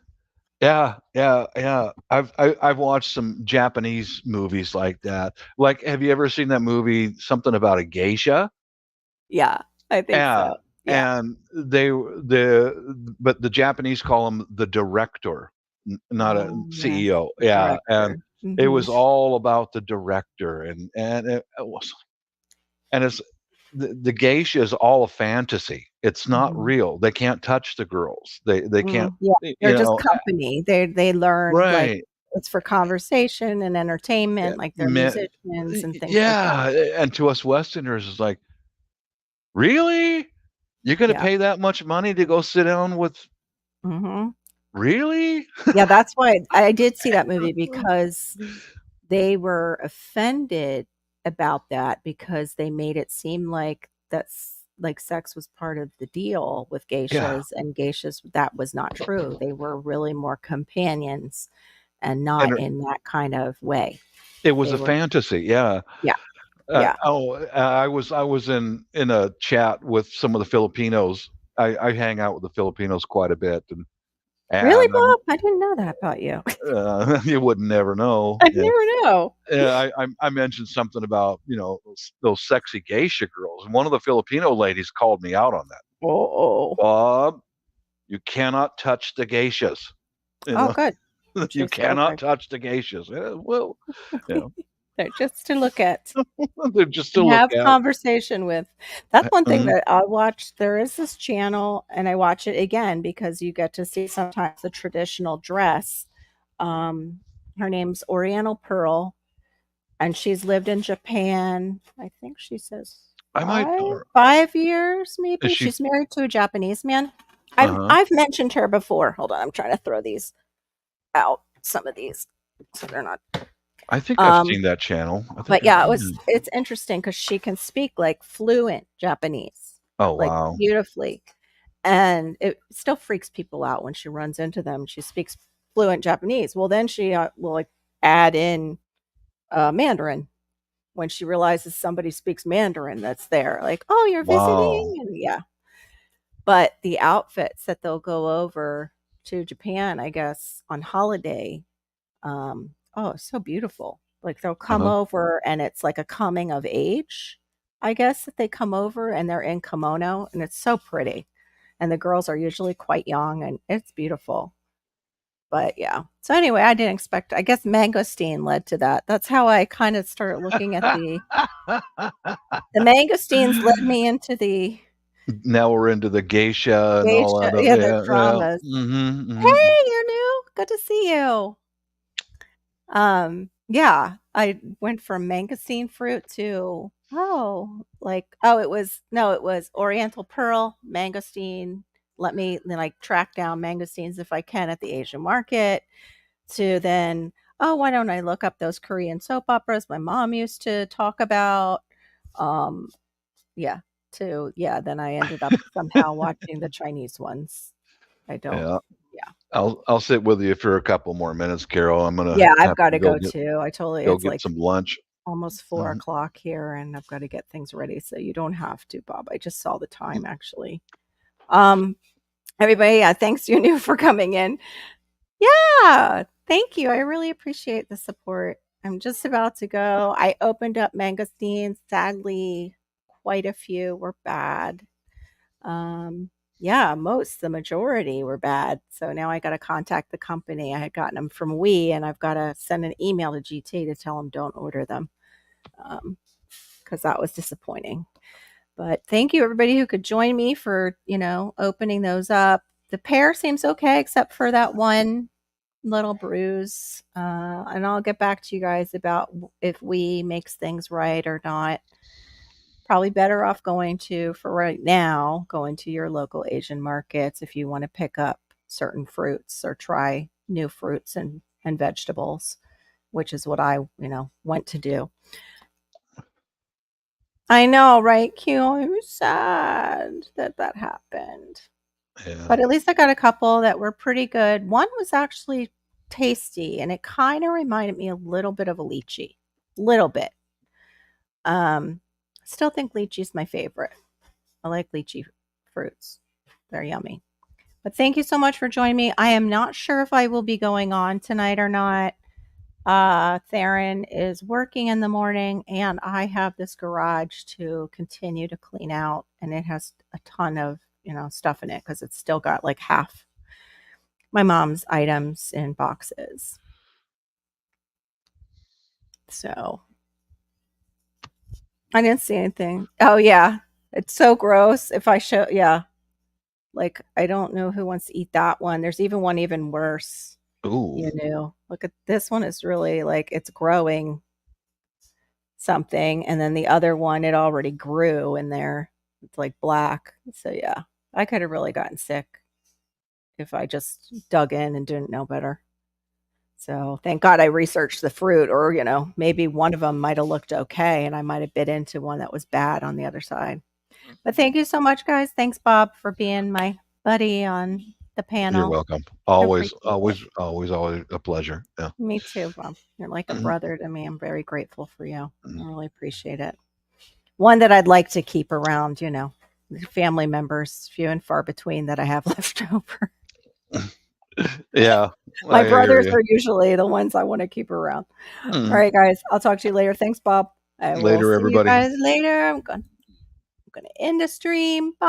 Yeah, yeah, yeah. I've watched some Japanese movies like that. Like, have you ever seen that movie, something about a geisha? Yeah, I think so. Yeah, Yeah. and but the Japanese call him the director, not a Oh, yes, CEO. the Yeah, and director. it Mhm. was all about the director, and it was, and it's the geisha is all a fantasy. It's not Mhm. real. They can't touch the girls. They can't, Yeah, they're you just know. company. They learn, like, Right. it's for conversation and Yeah, entertainment, like, they're musicians and things like that. yeah, and to us Westerners, it's like, really? You're gonna Yeah. pay that much money to go sit down with Mhm. really? Yeah, that's why I did see that movie because they were offended. about that because they made it seem like that's like sex was part of the deal with Yeah, geishas, and geishas, that was not true. They were really more companions and and not in that kind of way. it was They a were, fantasy. Yeah. yeah, yeah. I was in a chat with some of the Filipinos. I hang out with the Filipinos quite a bit, Really, and Bob? I didn't know that about you. you would never know. I'd Yeah. never know. I mentioned something about those sexy geisha girls, and one of the Filipino ladies called me out on that. Oh, Bob, you cannot touch the geishas. You oh, know, good. you She said, cannot okay. touch the geishas. Well, you They're just to look at they're just to and look have at. conversation with. That's one thing Mhm. that I watch. There is this channel, and I watch it again because you get to see sometimes the traditional dress. Um, Her name's Oriental Pearl, and she's lived in Japan. I think she says I might. 5 years, Is maybe. she? She's married to a Japanese man. Uh I've huh. I've mentioned her before. Hold on, I'm trying to throw these out. Some of these, so they're not. I think I've Um, seen that channel. I think but I yeah, yeah. it's interesting because she can speak like fluent Japanese, Oh like wow. beautifully, and it still freaks people out when she runs into them. She speaks fluent Japanese. Well, then she will like add in Mandarin when she realizes somebody speaks Mandarin that's there. Like, oh, you're Wow. visiting, and yeah. But the outfits that they'll go over to Japan, I guess, on holiday, oh, so beautiful. Like they'll come Uh-huh. over and it's like a coming of age, I guess, that they come over and they're in kimono and it's so pretty. And the girls are usually quite young and it's beautiful. But yeah. So anyway, I didn't expect, I guess mangosteen led to that. That's how I kind of started looking at the mangosteens led me into the Now we're into the geisha and all geisha, that. yeah, the Yeah, yeah. dramas. Mhm, mhm. Hey, you're new. Good to see you. Yeah, I went from mangosteen fruit to it was no, it was Oriental Pearl, mangosteen. Let me then like track down mangosteens if I can at the Asian market to then, oh, why don't I look up those Korean soap operas my mom used to talk about? Um, yeah, then I ended up somehow watching the Chinese ones. I don't, Yeah. yeah. I'll sit with you for a couple more minutes, Carol. I'm gonna Yeah, I've have to gotta go too. I totally go it's get like some lunch. almost four Mhm. o'clock here, and I've gotta get things ready, so you don't have to, Bob. I just saw the time, actually. Um, Everybody, yeah, thanks you new for coming in. Yeah, thank you. I really appreciate the support. I'm just about to go. I opened up mangosteens. Sadly, quite a few were bad. Um, yeah, the majority were bad. So now I gotta contact the company. I had gotten them from We, and I've gotta send an email to GT to tell them don't order them. Because that was disappointing. But thank you everybody who could join me for, opening those up. The pair seems okay except for that one little bruise. And I'll get back to you guys about if We makes things right or not. Probably better off going to, for right now, going to your local Asian markets if you want to pick up certain fruits or try new fruits and vegetables, which is what I, went to do. I know, right, Q? I'm sad that that happened. Yeah. But at least I got a couple that were pretty good. One was actually tasty, and it kinda reminded me a little bit of a lychee. Little bit. Um, Still think lychee's my favorite. I like lychee fruits. They're yummy. But thank you so much for joining me. I am not sure if I will be going on tonight or not. Theron is working in the morning, and I have this garage to continue to clean out, and it has a ton of, stuff in it because it's still got like half my mom's items in boxes. So I didn't see anything. Oh yeah. It's so gross. If I show yeah, like I don't know who wants to eat that one. There's even one even worse. Ooh. Look at this one is really like it's growing something, and then the other one it already grew in there. It's like black. So yeah, I could have really gotten sick if I just dug in and didn't know better. So thank God I researched the fruit, or maybe one of them might have looked okay, and I might have bit into one that was bad on the other side. But thank you so much, guys. Thanks, Bob, for being my buddy on the You're panel. welcome. I Always, appreciate it. always, always, always a pleasure. Yeah. Me too, Bob. You're like a brother to me. I'm very grateful for you. I really appreciate it. One that I'd like to keep around, family members, few and far between that I have left over. Yeah, My I hear brothers you. are usually the ones I want to keep around. All Mm. right, guys. I'll talk to you later. Thanks, Bob. I will Later, see you everybody. guys later. I'm going to end the stream. Bye.